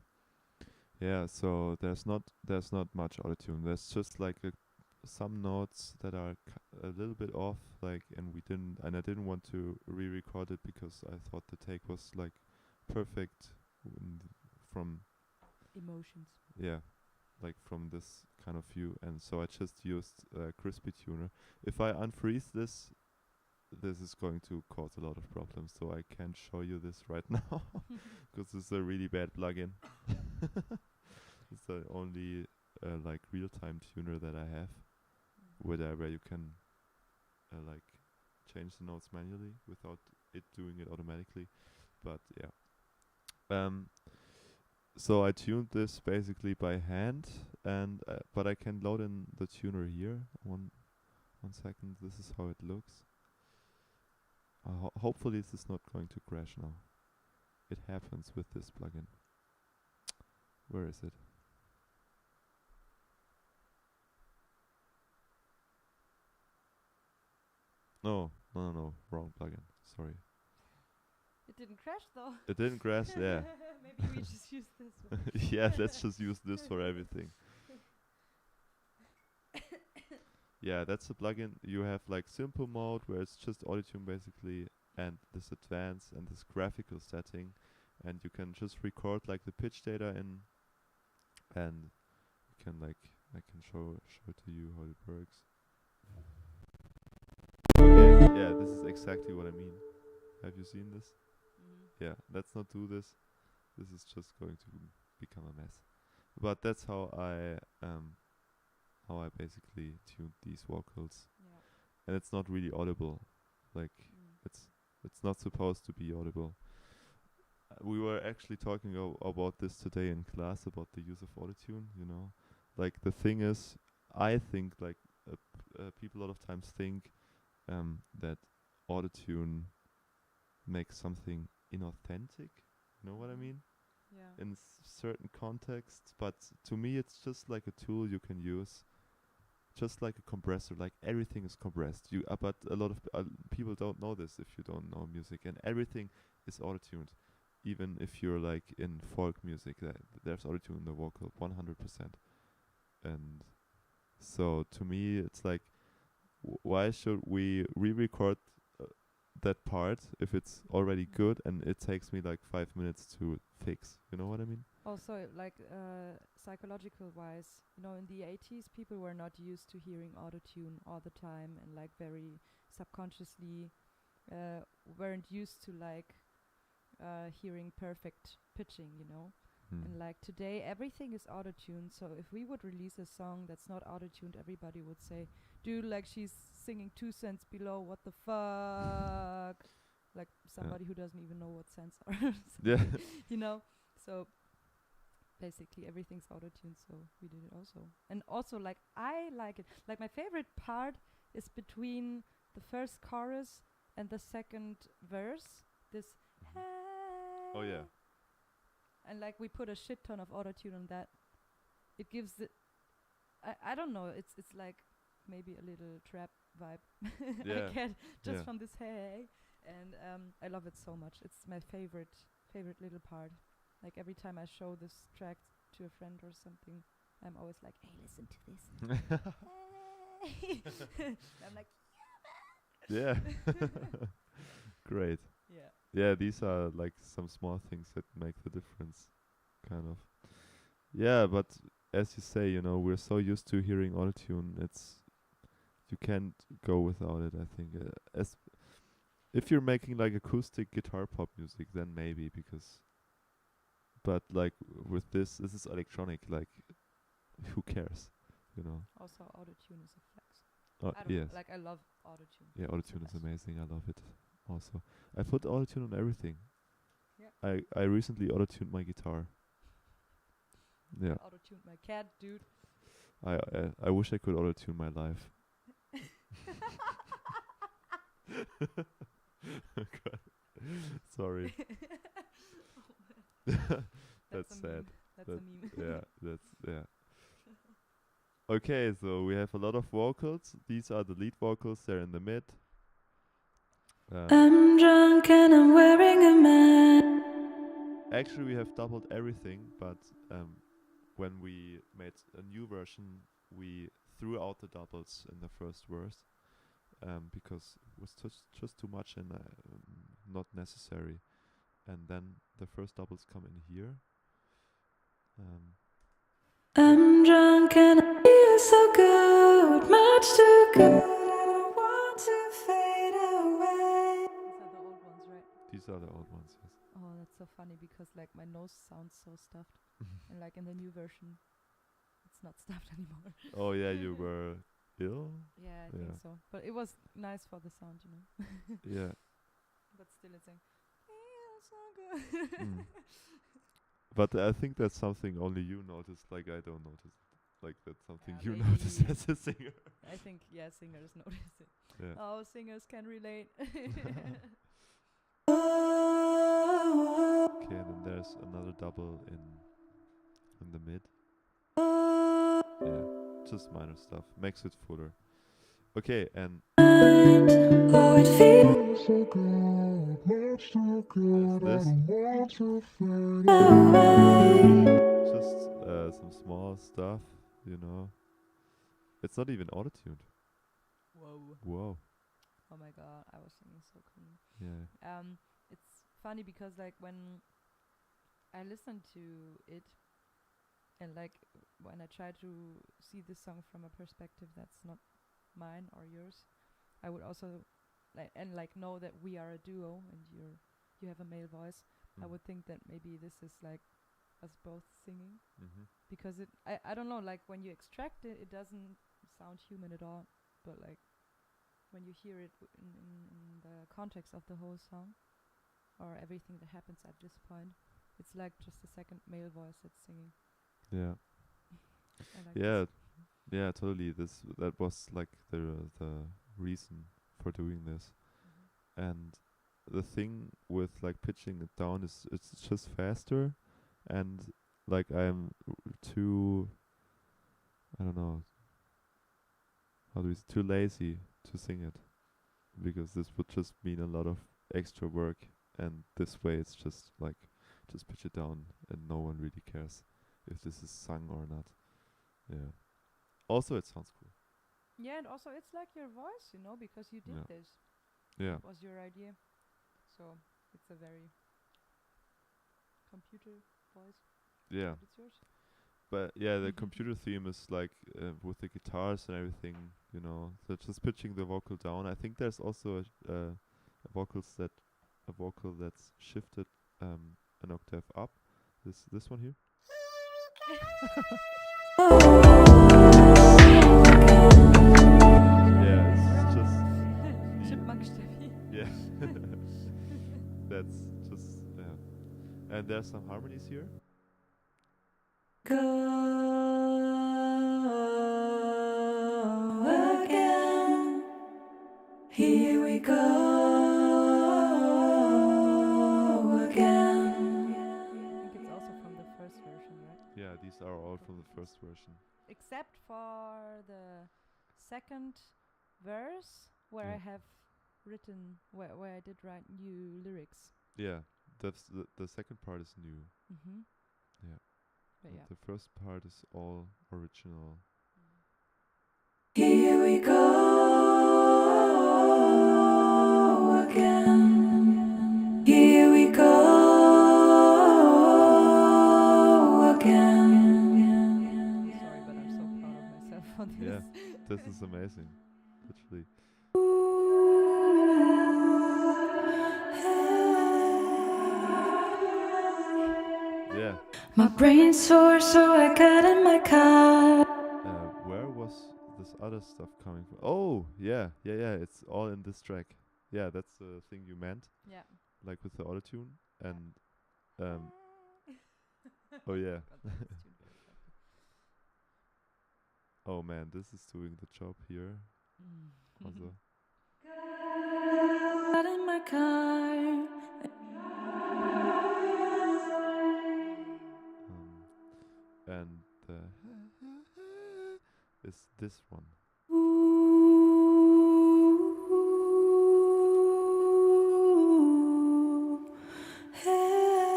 Yeah, so there's not much autotune. There's just like some notes that are a little bit off, like, and I didn't want to re-record it because I thought the take was like perfect from emotions. Yeah, like from this kind of view, and so I just used Crispy Tuner. If I unfreeze this is going to cause a lot of problems, so I can't show you this right now because it's a really bad plugin. It's the only like real-time tuner that I have, where you can like change the notes manually without it doing it automatically. But yeah, so I tuned this basically by hand, and but I can load in the tuner here. One second. This is how it looks. Hopefully this is not going to crash now. It happens with this plugin. Where is it? No, wrong plugin. Sorry. It didn't crash though. It didn't crash, yeah. Maybe we just use this one. Yeah, let's just use this for everything. Yeah, that's a plugin. You have like simple mode where it's just autotune basically, and this advanced and this graphical setting, and you can just record like the pitch data in, and you can like I can show to you how it works. Okay, yeah, this is exactly what I mean. Have you seen this? Yeah, let's not do this. This is just going to become a mess. But that's how I basically tuned these vocals. Yeah. And it's not really audible. Like it's not supposed to be audible. We were actually talking about this today in class about the use of autotune, you know. Like the thing is, I think like people a lot of times think that autotune makes something inauthentic. You know what I mean? Yeah. In certain contexts, but to me it's just like a tool you can use, just like a compressor. Like everything is compressed. But a lot of people don't know this if you don't know music, and everything is auto-tuned. Even if you're like in folk music, there's autotune in the vocal, 100%. And so to me, it's like, why should we re-record that part if it's already good and it takes me like 5 minutes to fix? You know what I mean? Also, like psychological wise, you know, in the 80s, people were not used to hearing autotune all the time, and like very subconsciously weren't used to like hearing perfect pitching, you know. And like today, everything is auto-tuned. So if we would release a song that's not auto-tuned, everybody would say, "Dude, like she's singing 2 cents below. What the fuck?" Like somebody who doesn't even know what cents are. Yeah. You know. So basically, everything's auto-tuned. So we did it also. And also, like I like it. Like my favorite part is between the first chorus and the second verse. This. Oh yeah. And like we put a shit ton of autotune on that. It gives it, I don't know, it's like maybe a little trap vibe Yeah. I get just from this hey. And I love it so much. It's my favorite little part. Like every time I show this track to a friend or something, I'm always like, hey, listen to this. Hey. I'm like, yeah. Great. yeah. Yeah, these are like some small things that make the difference, kind of. Yeah, but as you say, you know, we're so used to hearing autotune. You can't go without it. I think, as if you're making like acoustic guitar pop music, then maybe but like with this is electronic. Like, who cares, you know? Also, autotune is a flex. Oh, yes. Like I love autotune. Yeah, autotune is amazing. I love it. Also, I put autotune on everything. Yeah. I recently autotuned my guitar. Yeah. Auto-tuned my cat, dude. I wish I could autotune my life. God. Sorry. That's sad. That's a meme. Yeah. Okay, so we have a lot of vocals. These are the lead vocals. They're in the mid. I'm drunk and I'm wearing a mask. Actually, we have doubled everything, but when we made a new version, we threw out the doubles in the first verse because it was just too much and not necessary. And then the first doubles come in here. I'm drunk and I feel so good, much too good. I don't want to fade away. These are the old ones, right? These are the old ones, yes. Oh, that's so funny because like my nose sounds so stuffed, and like in the new version, it's not stuffed anymore. Oh yeah, you were ill? Yeah, I think so. But it was nice for the sound, you know. Yeah. But still, it's like, feels so good. But I think that's something only you notice. Like I don't notice. Like that's something you maybe. notice as a singer. I think singers notice it. Yeah. Oh, singers can relate. Okay, and then there's another double in the mid. Yeah, just minor stuff. Makes it fuller. Okay, and Oh, it feels away. just some small stuff, you know. It's not even auto-tuned. Whoa. Whoa. Oh my god, I was singing so clean. Yeah. It's funny because like when I listen to it and like when I try to see this song from a perspective that's not mine or yours, I would also like know that we are a duo and you have a male voice. I would think that maybe this is like us both singing Mm-hmm. because I don't know, like when you extract it, it doesn't sound human at all, but like when you hear it in the context of the whole song or everything that happens at this point, it's like just a second male voice that's singing. Yeah. I like Yeah. this. Yeah, totally. That was like the reason for doing this. And the thing with like pitching it down is it's just faster, and like I'm too, I don't know, how do we too lazy to sing it, because this would just mean a lot of extra work, and this way it's just like just pitch it down and no one really cares if this is sung or not. Yeah. Also, it sounds cool. Yeah, and also it's like your voice, you know, because you did Yeah. this. Yeah. It was your idea. So it's a very computer voice. Yeah. But it's yours. But yeah, the computer theme is like with the guitars and everything, you know. So just pitching the vocal down. I think there's also a vocal that's shifted an octave up. This one here. Yeah, it's just Chipmunk Steffi. yeah. That's just yeah. And there's some harmonies here. Go again. Here we go again. I think it's also from the first version, right? Yeah, these are all from the first version. Except for the second verse where Yeah. I have written where I did write new lyrics. Yeah, that's the second part is new. Mm-hmm. Yeah. But And yeah. the first part is all original. Here we go again. Here we go again. Sorry, but I'm so proud of myself for this. Yeah, this is amazing. Literally. Yeah. My brain's sore, so I got in my car. Where was this other stuff coming from? Oh, yeah. It's all in this track. Yeah, that's the thing you meant, Yeah. like with the autotune. And oh yeah. Oh man, this is doing the job here. Also. Got in my car. And is this one.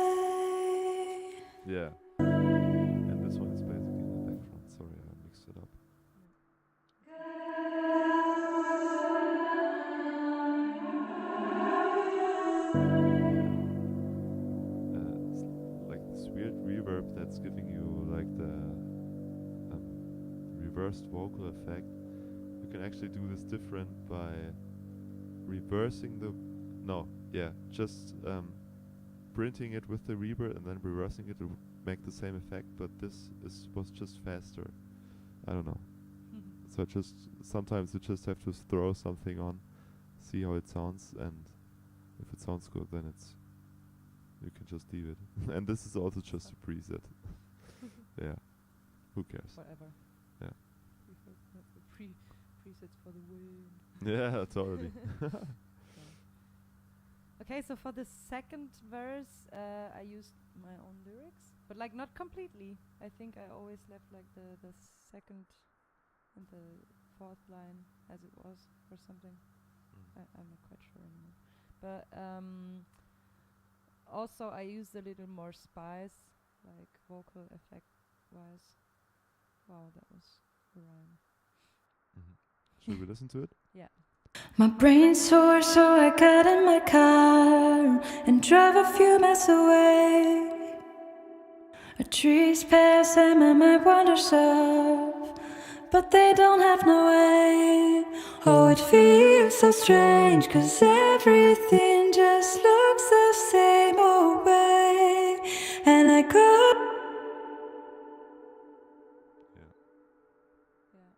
Hey. Yeah. And this one is basically in the background. Sorry, I mixed it up. It's like this weird reverb that's giving you like the reversed vocal effect. You can actually do this different by reversing the just printing it with the reverb and then reversing it to make the same effect, but this was just faster. I don't know. So sometimes you just have to throw something on, see how it sounds, and if it sounds good, then you can just leave it. And this is also just a preset. Yeah. Who cares? Whatever. Yeah. Presets for the win. Yeah, totally. Okay, so for the second verse, I used my own lyrics, but like not completely. I think I always left like the second and the fourth line as it was or something. Mm. I'm not quite sure anymore. But also I used a little more spice, like vocal effect wise. Wow, that was a rhyme. Should we listen to it? Yeah. My brain's sore, so I got in my car and drove a few miles away. A trees pass and my mind wanders off, but they don't have no way. Oh, it feels so strange, 'cause everything just looks the same old way. And I go. Yeah.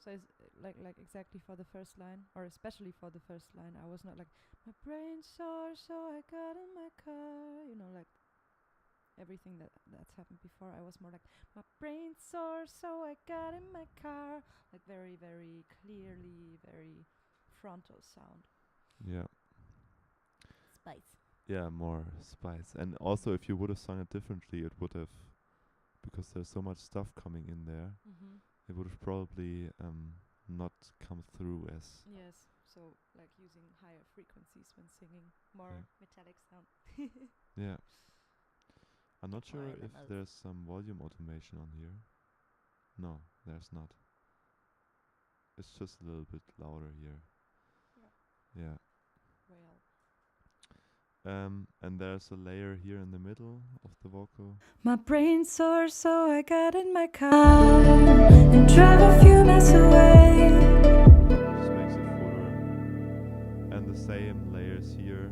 So it's like exactly for the first line, or especially for the first line, I was not like my brain's sore, so I got in my car. You know, like everything that's happened before. I was more like my brain's sore, so I got in my car. Like very very clearly, very frontal sound. Yeah. Spice. Yeah, more spice. And also, if you would have sung it differently, it would have, because there's so much stuff coming in there, it would have probably not come through as. Yes. So like using higher frequencies when singing, more Yeah. metallic sound. Yeah. I'm not sure More if animals. there's some volume automation on here. No, there's not. It's just a little bit louder here. Yeah. Well. And there's a layer here in the middle of the vocal. My brain's sore, so I got in my car and drove a few miles away. Which makes it fuller. And the same layers here.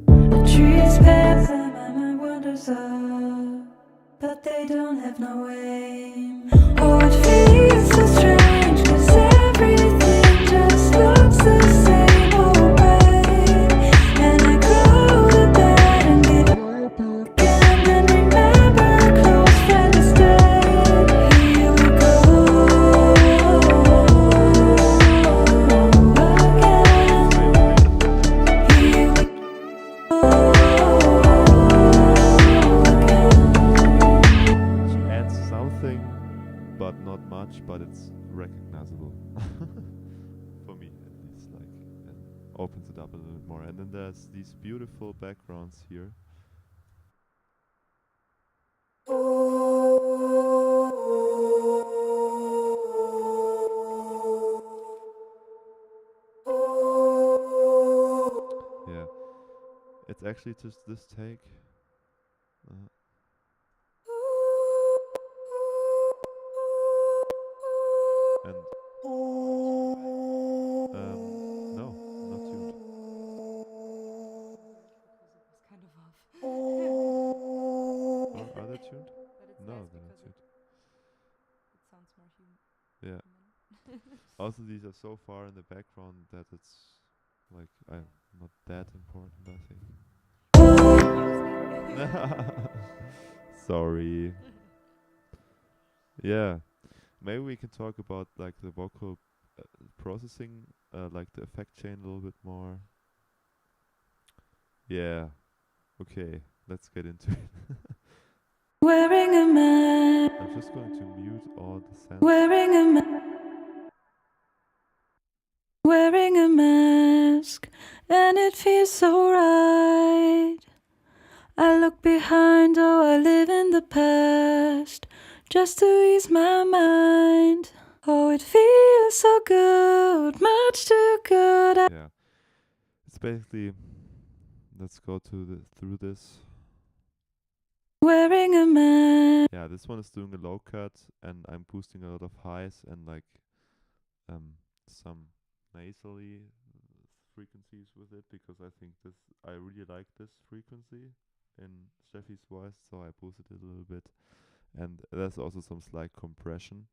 The trees pass and my mind wanders off, but they don't have no aim. Oh, it feels so strange, 'cause everything just looks the same old way. And I go to bed and get up again and remember a close friend is dead. Here we go again. Here we Which adds something, but not much, but it's recognizable. For me, at least, like, and opens it up a little bit more. And then there's these beautiful backgrounds here. Yeah, it's actually just this take. And no, not tuned. Because it was kind of off. Or are they tuned? But it's No, nice they're not because tuned. it sounds more human. Yeah. Also, these are so far in the background that it's like not that important, I think. Sorry. Yeah. Maybe we can talk about like the vocal processing, like the effect chain a little bit more. Yeah. Okay. Let's get into it. wearing a mask. I'm just going to mute all the sounds. Wearing a mask, and it feels so right. I look behind, oh, I live in the past, just to ease my mind. Oh, it feels so good, much too good. Yeah. It's basically, let's go to through this. Wearing a mask. Yeah, this one is doing a low cut, and I'm boosting a lot of highs and like some nasally frequencies with it, because I think I really like this frequency in Steffi's voice, so I boosted it a little bit. And there's also some slight compression.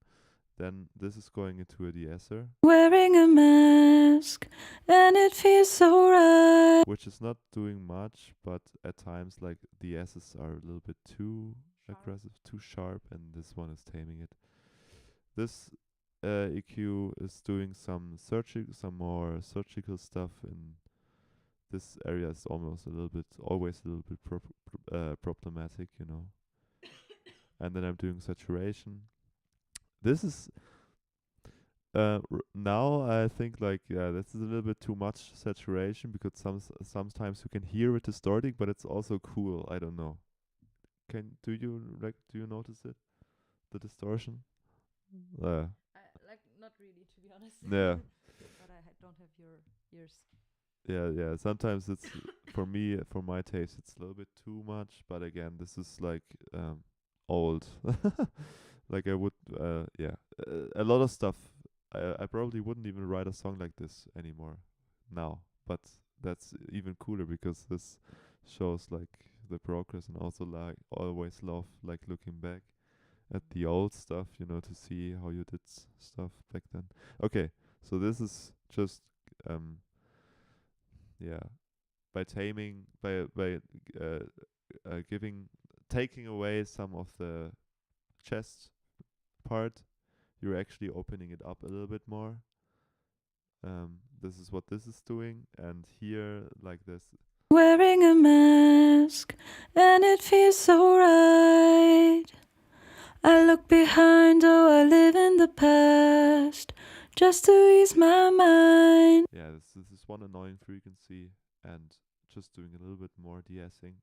Then this is going into a de-esser, Wearing a mask, and it feels so right. which is not doing much, but at times like the S's are a little bit too aggressive, too sharp, and this one is taming it. This EQ is doing some more surgical stuff in this area. Is always a little bit problematic, you know. And then I'm doing saturation. This is Now I think like yeah, this is a little bit too much saturation because sometimes you can hear it distorting, but it's also cool. I don't know. Do you notice it? The distortion? Uh, Like not really, to be honest. yeah, But I don't have your ears. yeah. Sometimes it's for me, for my taste, it's a little bit too much. But again, this is like old. Like I would, yeah, a lot of stuff. I probably wouldn't even write a song like this anymore now. But that's even cooler because this shows like the progress and also like always love like looking back at the old stuff, to see how you did stuff back then. Okay, so this is just um yeah, by taming by uh, giving taking away some of the chest part, you're actually opening it up a little bit more. This is what this is doing, and here like this. Wearing a mask, and it feels so right. I look behind, oh, I live in the past, just to ease my mind. Yeah, this is one annoying frequency, and just doing a little bit more de-essing.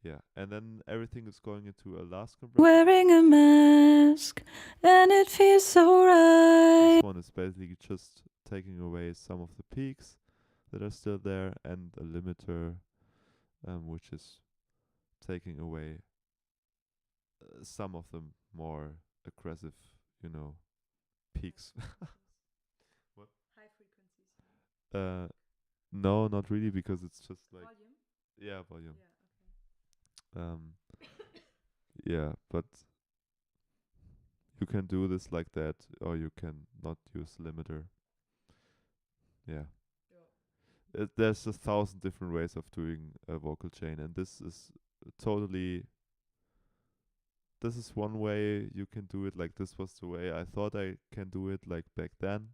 Yeah, and then everything is going into a last compressor. Wearing a mask, and it feels so right. This one is basically just taking away some of the peaks that are still there, and a limiter, which is taking away some of the more aggressive, peaks. What? High frequencies. No, not really, because it's just like Volume. yeah, volume. Yeah. Um, yeah, but you can do this like that, or you can not use limiter. Yeah. There's 1,000 different ways of doing a vocal chain, and this is totally. This is one way you can do it. Like this was the way I thought I can do it. Like back then.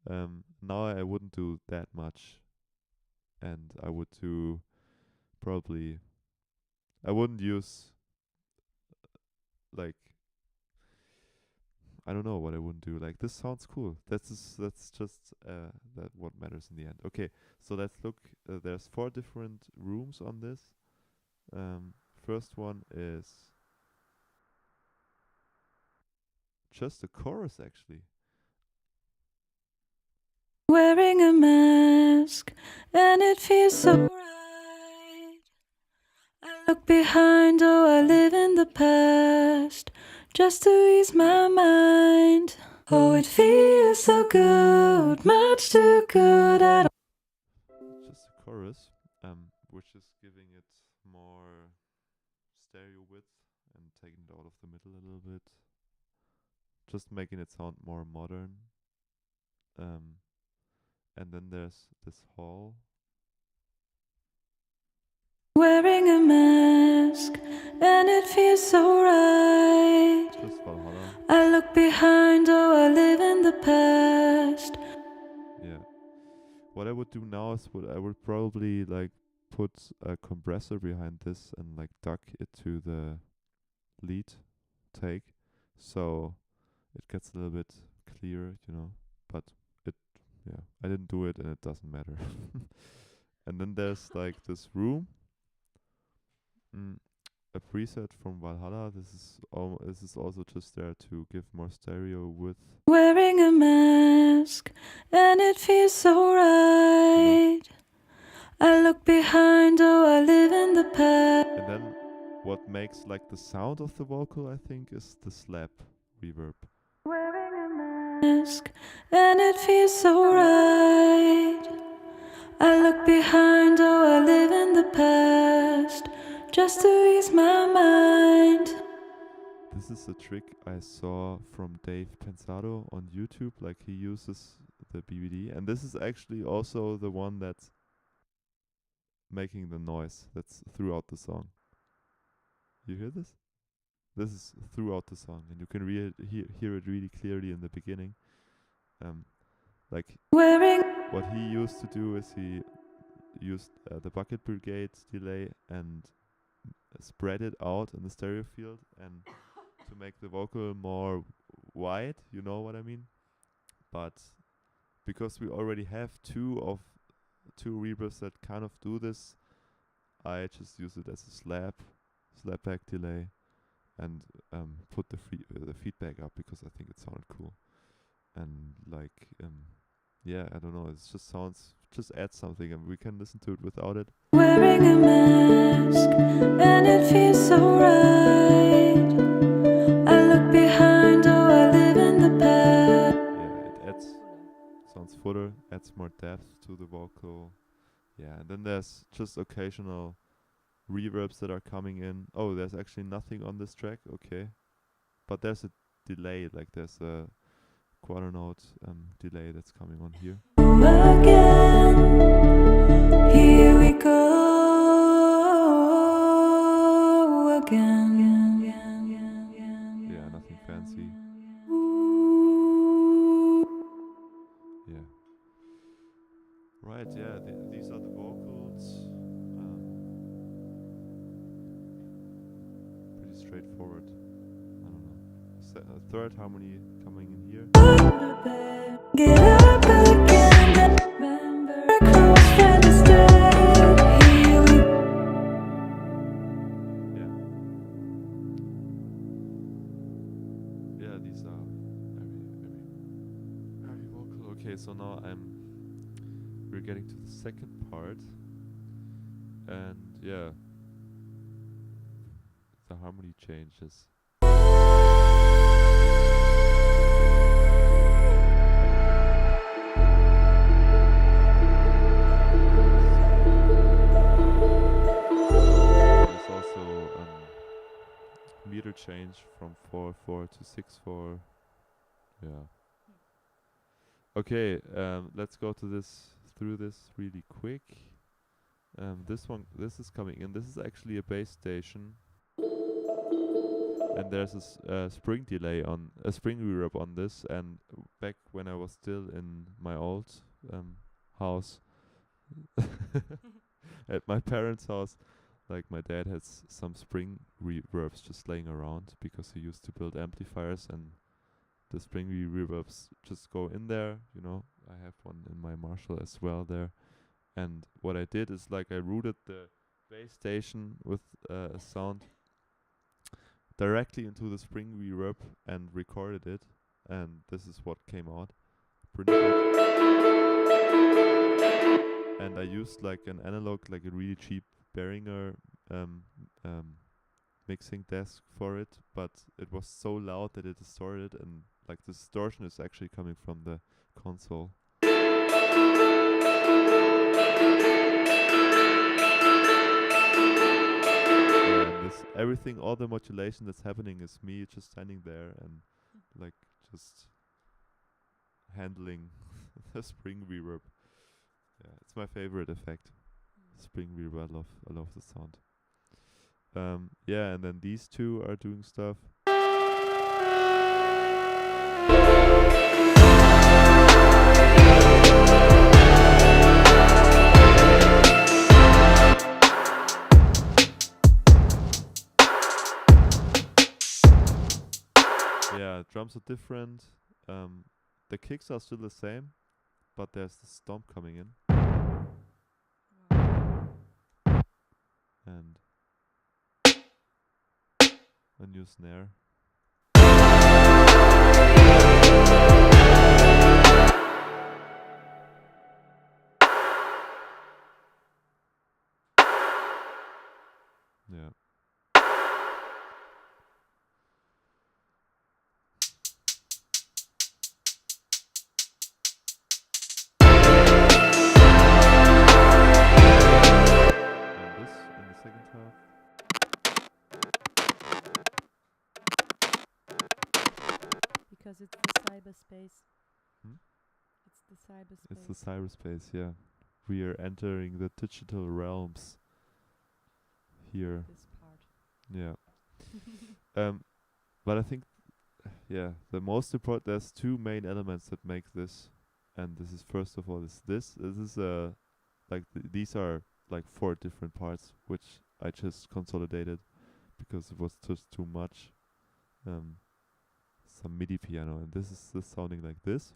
Now I wouldn't do that much, and I would do probably. I wouldn't use like I don't know what I wouldn't do. Like this sounds cool. That's just that what matters in the end. Okay, so let's look. There's 4 different rooms on this. First one is just a chorus actually. Wearing a mask, and it feels so right. I look behind, oh, I live in the past, just to ease my mind. Oh, it feels so good, much too good. Just a chorus, which is giving it more stereo width and taking it out of the middle a little bit. Just making it sound more modern. And then there's this hall. Wearing a mask, and it feels so right. Just Valhalla. I look behind, oh, I live in the past. Yeah. What I would do now is I would probably like put a compressor behind this and like duck it to the lead take, so it gets a little bit clearer, But yeah, I didn't do it, and it doesn't matter. And then there's like this room, a preset from Valhalla. This is also just there to give more stereo width. Wearing a mask, and it feels so right. I look behind, oh, I live in the past. And then what makes like the sound of the vocal, I think, is the slap reverb. Wearing a mask, and it feels so right. I look behind, oh, I live in the past, just to ease my mind. This is a trick I saw from Dave Pensado on YouTube. Like he uses the BBD, and this is actually also the one that's making the noise that's throughout the song. You hear this? This is throughout the song, and you can hear it really clearly in the beginning. Like what he used to do is he used the bucket brigade delay and spread it out in the stereo field, and to make the vocal more wide, you know what I mean? but because we already have two reverbs that kind of do this, I just use it as a slapback delay, and put the feedback up because I think it sounded cool. And like yeah, I don't know, it just adds something, and we can listen to it without it. Wearing a mask, and it feels so right. I look behind, oh, I live in the past. Yeah, it sounds fuller, adds more depth to the vocal. Yeah, and then there's just occasional reverbs that are coming in. Oh, there's actually nothing on this track, okay. But there's a delay, like there's a quarter note delay that's coming on here. Again, here we go again. Yeah, nothing fancy. Yeah. Right, yeah, these are the vocals. Pretty straightforward. I don't know. Third harmony coming in here. Get up again, remember across the day. Here we Yeah, these are very vocal. Okay, so now we're getting to the second part, and yeah, the harmony changes. There's also meter change from 4/4 to 6/4. Yeah. Okay, let's go through this really quick. This is coming in. This is actually a bass station, and there's a spring delay on a spring reverb on this. And back when I was still in my old house, at my parents' house, like my dad has some spring reverbs just laying around because he used to build amplifiers, and the spring reverbs just go in there. You know, I have one in my Marshall as well there. And what I did is, like, I routed the bass station with a sound directly into the spring reverb and recorded it, and this is what came out. Pretty good. And I used like an analog, like a really cheap Behringer mixing desk for it, but it was so loud that it distorted, and like the distortion is actually coming from the console. Everything, all the modulation that's happening is me just standing there and like just handling the spring reverb. Yeah, it's my favorite effect. Spring reverb, I love the sound. Yeah, and then these two are doing stuff. Yeah, drums are different. The kicks are still the same, but there's the stomp coming in. And a new snare. Yeah. And this in the second half. Because it's the cyberspace. It's the cyberspace. It's the cyberspace, yeah. We are entering the digital realms here. This part. Yeah. But I think, yeah, the most important, there's two main elements that make this, and this is first of all this is like these are like 4 different parts which I just consolidated because it was just too much. Some MIDI piano, and this is sounding like this.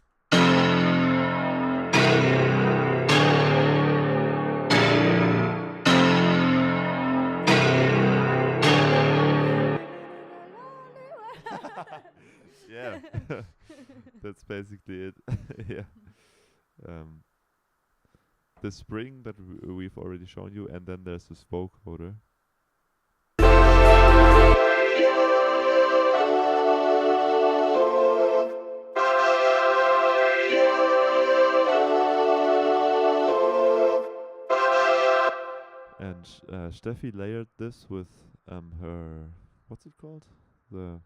Yeah, that's basically it. Yeah. Um, the spring that we've already shown you, and then there's this vocoder. And Steffi layered this with her, what's it called? The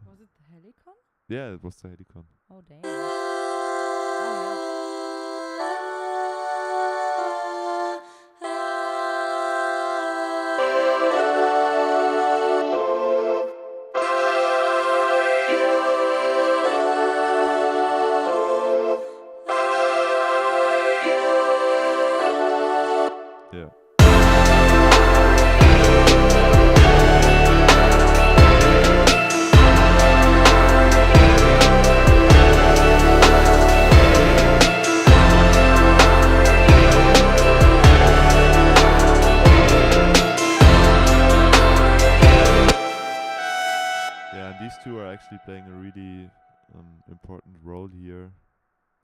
Was it the Helicon? yeah, it was the Helicon. Oh damn. Oh Yeah. Yeah, and these two are actually playing a really important role here,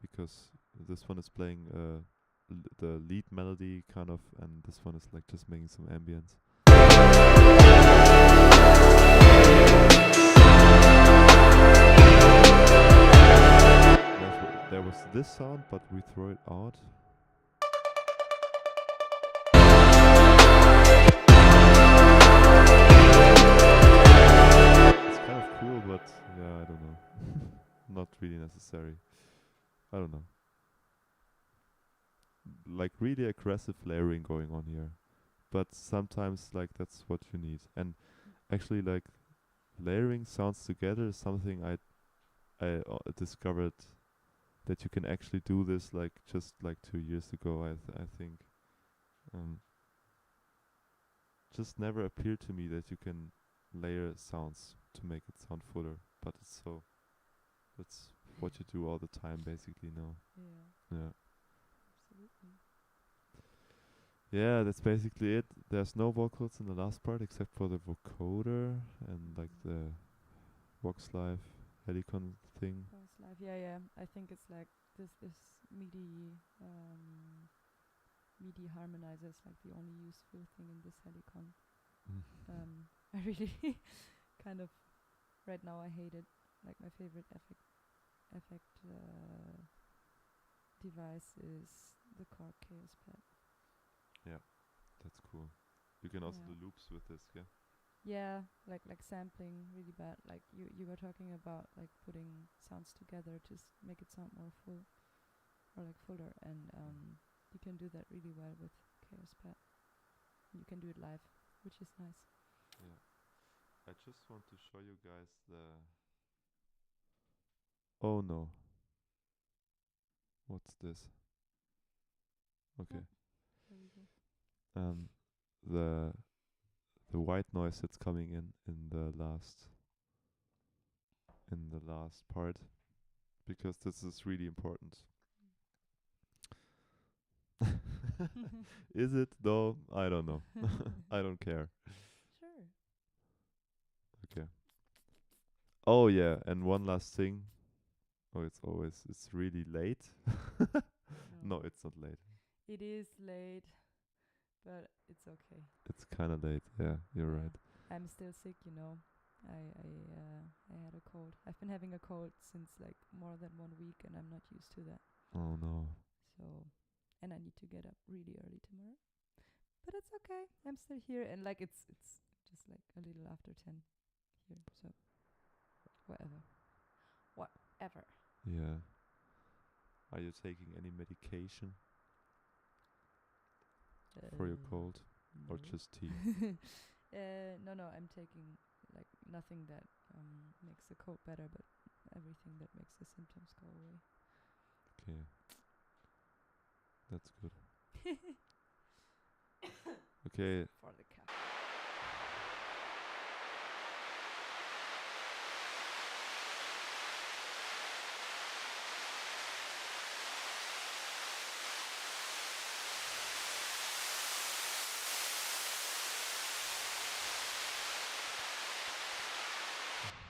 because this one is playing the lead melody kind of, and this one is like just making some ambience. There was this sound, but we throw it out. It's kind of cool, but yeah, I don't know. Not really necessary. I don't know. Like really aggressive layering going on here, but sometimes like that's what you need. And actually, like layering sounds together is something I discovered that you can actually do this like just like 2 years ago. I think just never appeared to me that you can layer sounds to make it sound fuller, but it's so that's what you do all the time basically now. Yeah. Absolutely. Yeah, that's basically it. There's no vocals in the last part except for the vocoder and like the Vox Live Helicon thing. Voice Live. Yeah. I think it's like this MIDI MIDI harmonizer is like the only useful thing in this Helicon. I really kind of right now I hate it. Like my favorite effect device is the Korg Chaos Pad. Yeah, that's cool. You can also Yeah. do loops with this, yeah? Yeah, like sampling really bad. Like you were talking about like putting sounds together to make it sound more full or like fuller, and you can do that really well with Chaos Pad. You can do it live, which is nice. Yeah. I just want to show you guys the... Oh no. What's this? Okay. There we go. The white noise that's coming in the last part, because this is really important. Is it though? I don't know. I don't care. Sure. Okay. Oh yeah, and one last thing. Oh, it's really late. No, it's not late. It is late, but it's okay. It's kind of late. Yeah, you're Yeah. right. I'm still sick, you know. I had a cold. I've been having a cold since like more than 1 week, and I'm not used to that. Oh no. So, and I need to get up really early tomorrow. But it's okay. I'm still here, and like it's just like a little after 10 here. So, whatever. Yeah. Are you taking any medication for your cold, or No. just tea? No. I'm taking like nothing that makes the cold better, but everything that makes the symptoms go away. Okay. That's good. Okay. For the cat.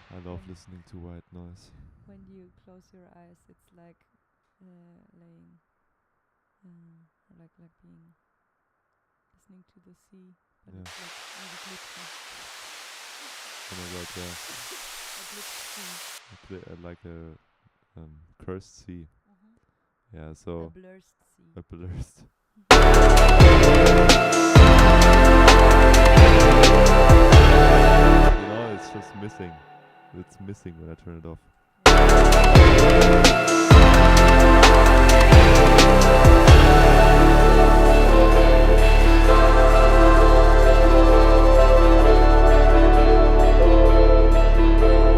I love listening to white noise. When you close your eyes, it's like laying, like being listening to the sea, but Yeah. it's like really glitchy. Oh my god, yeah. A glitched sea. Like a cursed sea. Yeah, A so blurred sea. a blurst. You know, it's just missing. It's missing when I turn it off.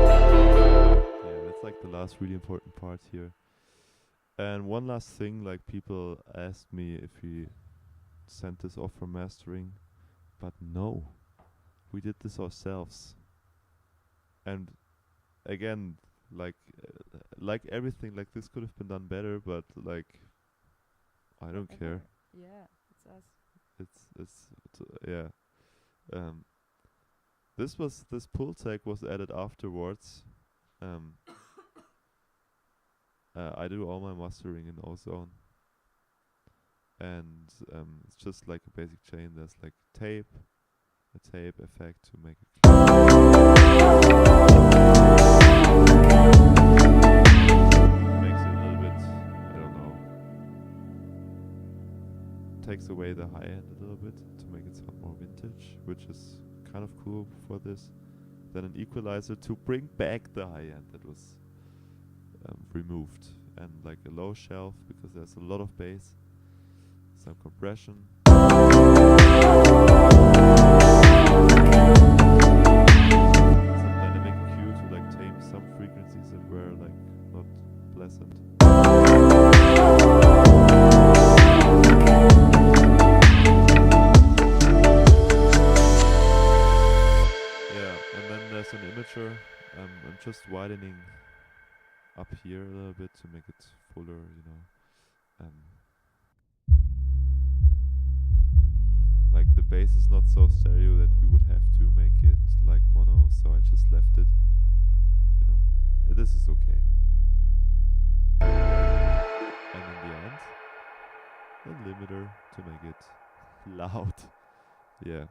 Yeah, that's like the last really important part here. And one last thing, like people asked me if we sent this off for mastering, but no, we did this ourselves. And again, like everything, like this could have been done better, but like I don't care. Yeah, it's us. It's yeah. Um, this pull tag was added afterwards. I do all my mastering in Ozone, and it's just like a basic chain. There's like a tape effect to make it clear. Makes it a little bit, I don't know, takes away the high end a little bit to make it sound more vintage, which is kind of cool for this. Then an equalizer to bring back the high end that was removed, and like a low shelf because there's a lot of bass, some compression. Some dynamic cue to like tame some frequencies that were like not pleasant. Yeah, and then there's an imager. I'm just widening up here a little bit to make it fuller, you know. Like the bass is not so stereo that we would have to make it like mono, so I just left it, you know. This is okay. And in the end, a limiter to make it loud. Yeah.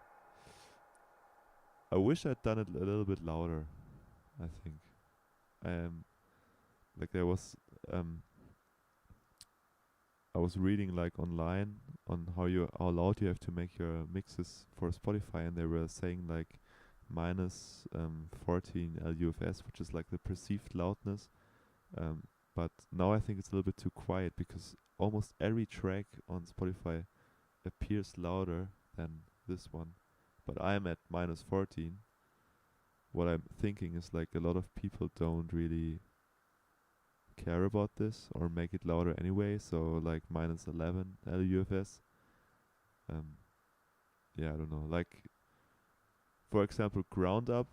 I wish I'd done it a little bit louder, I think. Like there was I was reading like online on how loud you have to make your mixes for Spotify, and they were saying like minus 14 LUFS, which is like the perceived loudness. But now I think it's a little bit too quiet because almost every track on Spotify appears louder than this one. But I'm at minus 14. What I'm thinking is like a lot of people don't really care about this or make it louder anyway, so like minus 11 LUFS. Yeah, I don't know. Like, for example, Ground Up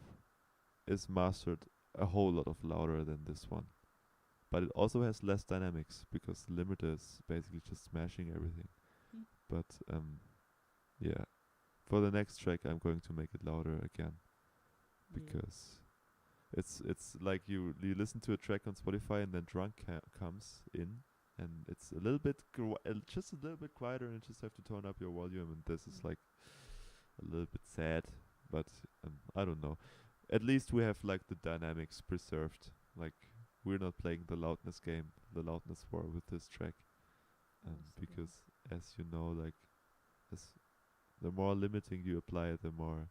is mastered a whole lot of louder than this one. But it also has less dynamics because the limiter is basically just smashing everything. But yeah, for the next track I'm going to make it louder again, because it's like you listen to a track on Spotify and then Drunk comes in and it's a little bit just a little bit quieter, and you just have to turn up your volume, and this is like a little bit sad, but I don't know. At least we have like the dynamics preserved. Like, we're not playing the loudness game, the loudness war with this track, because as you know, like, as the more limiting you apply, the more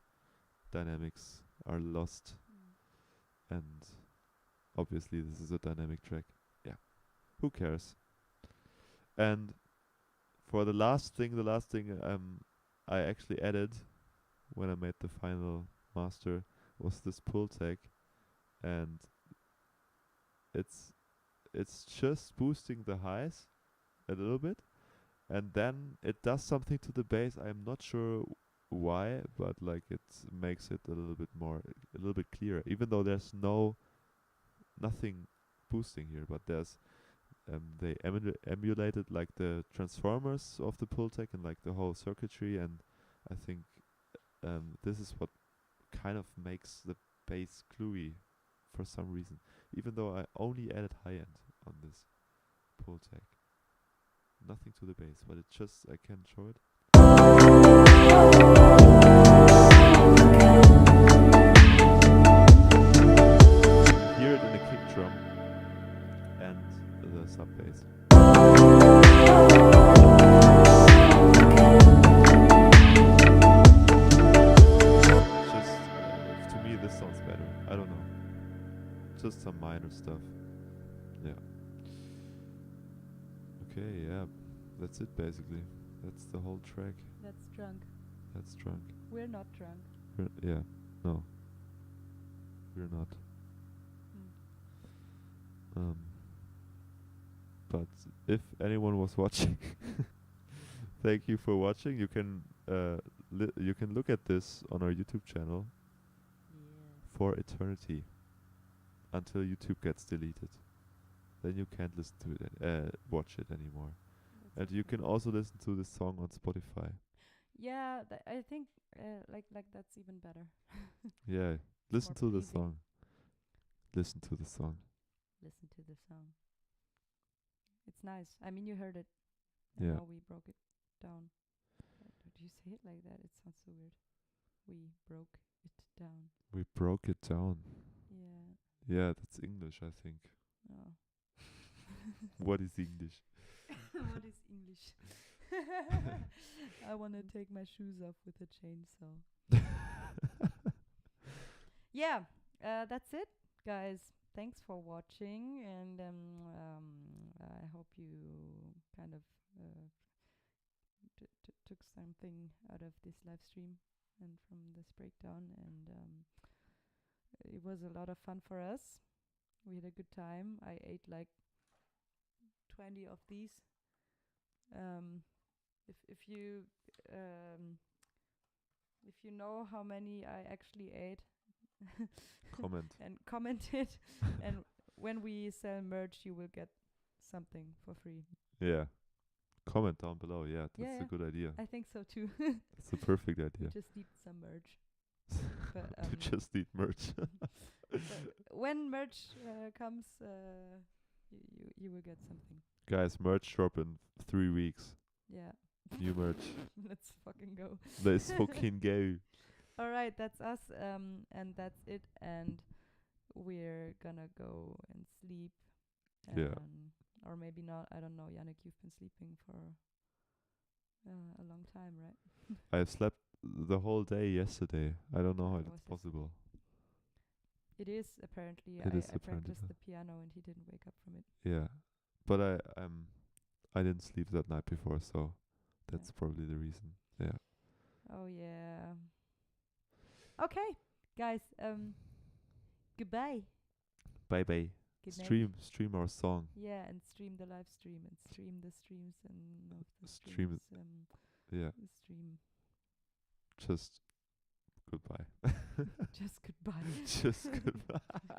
dynamics are lost. And obviously this is a dynamic track. Yeah, who cares? And for the last thing I actually added when I made the final master was this pull tag, and it's just boosting the highs a little bit, and then it does something to the bass. I'm not sure why, but like it makes it a little bit clearer, even though there's nothing boosting here, but there's they emulated like the transformers of the pull tag and like the whole circuitry, and I think this is what kind of makes the bass gluey for some reason. Even though I only added high end on this pull tag. Nothing to the bass, but it just, I can show it. Hear it in the kick drum and the sub bass. Just, to me this sounds better. I don't know. Just some minor stuff. Yeah. Okay, yeah. That's it basically. That's the whole track. That's drunk. That's drunk. We're not drunk. Yeah. No. We're not. But if anyone was watching, thank you for watching. You can you can look at this on our YouTube channel for eternity until YouTube gets deleted. Then you can't listen to it, watch it anymore. And you can also listen to this song on Spotify. Yeah, I think like that's even better. Yeah, listen to the pleasing. song. Listen to the song. Listen to the song. It's nice. I mean, you heard it. Yeah. Now we broke it down. Did you say it like that? It sounds so weird. We broke it down. We broke it down. Yeah. Yeah, that's English, I think. Oh. What is English? What is English? I want to take my shoes off with a chainsaw. Yeah, that's it, guys. Thanks for watching, and I hope you kind of took something out of this live stream and from this breakdown. And it was a lot of fun for us. We had a good time. I ate like 20 of these. If you know how many I actually ate, Comment. and comment it, and when we sell merch, you will get something for free. Yeah. Comment down below. Yeah, that's Yeah, a good idea. I think so too. It's a perfect We idea. just need some merch. But, We just need merch. but when merch comes, you will get something. Guys, merch drop in 3 weeks. Yeah. New merch. Let's fucking go. Let's fucking go. All right, that's us, and that's it, and we're gonna go and sleep. Yeah. Or maybe not. I don't know, Yannick. You've been sleeping for a long time, right? I slept the whole day yesterday. I don't know how How it's was this? possible. It is apparently. It is I apparently practiced so. the piano, and he didn't wake up from it. Yeah, but I didn't sleep that night before, so that's probably the reason. Yeah. Oh yeah. Okay, guys. Goodbye. Bye bye. Good night. Stream our song. Yeah, and stream the live stream, and stream the streams, and of the Stream streams, Yeah. stream. Just goodbye. Just goodbye. Just goodbye.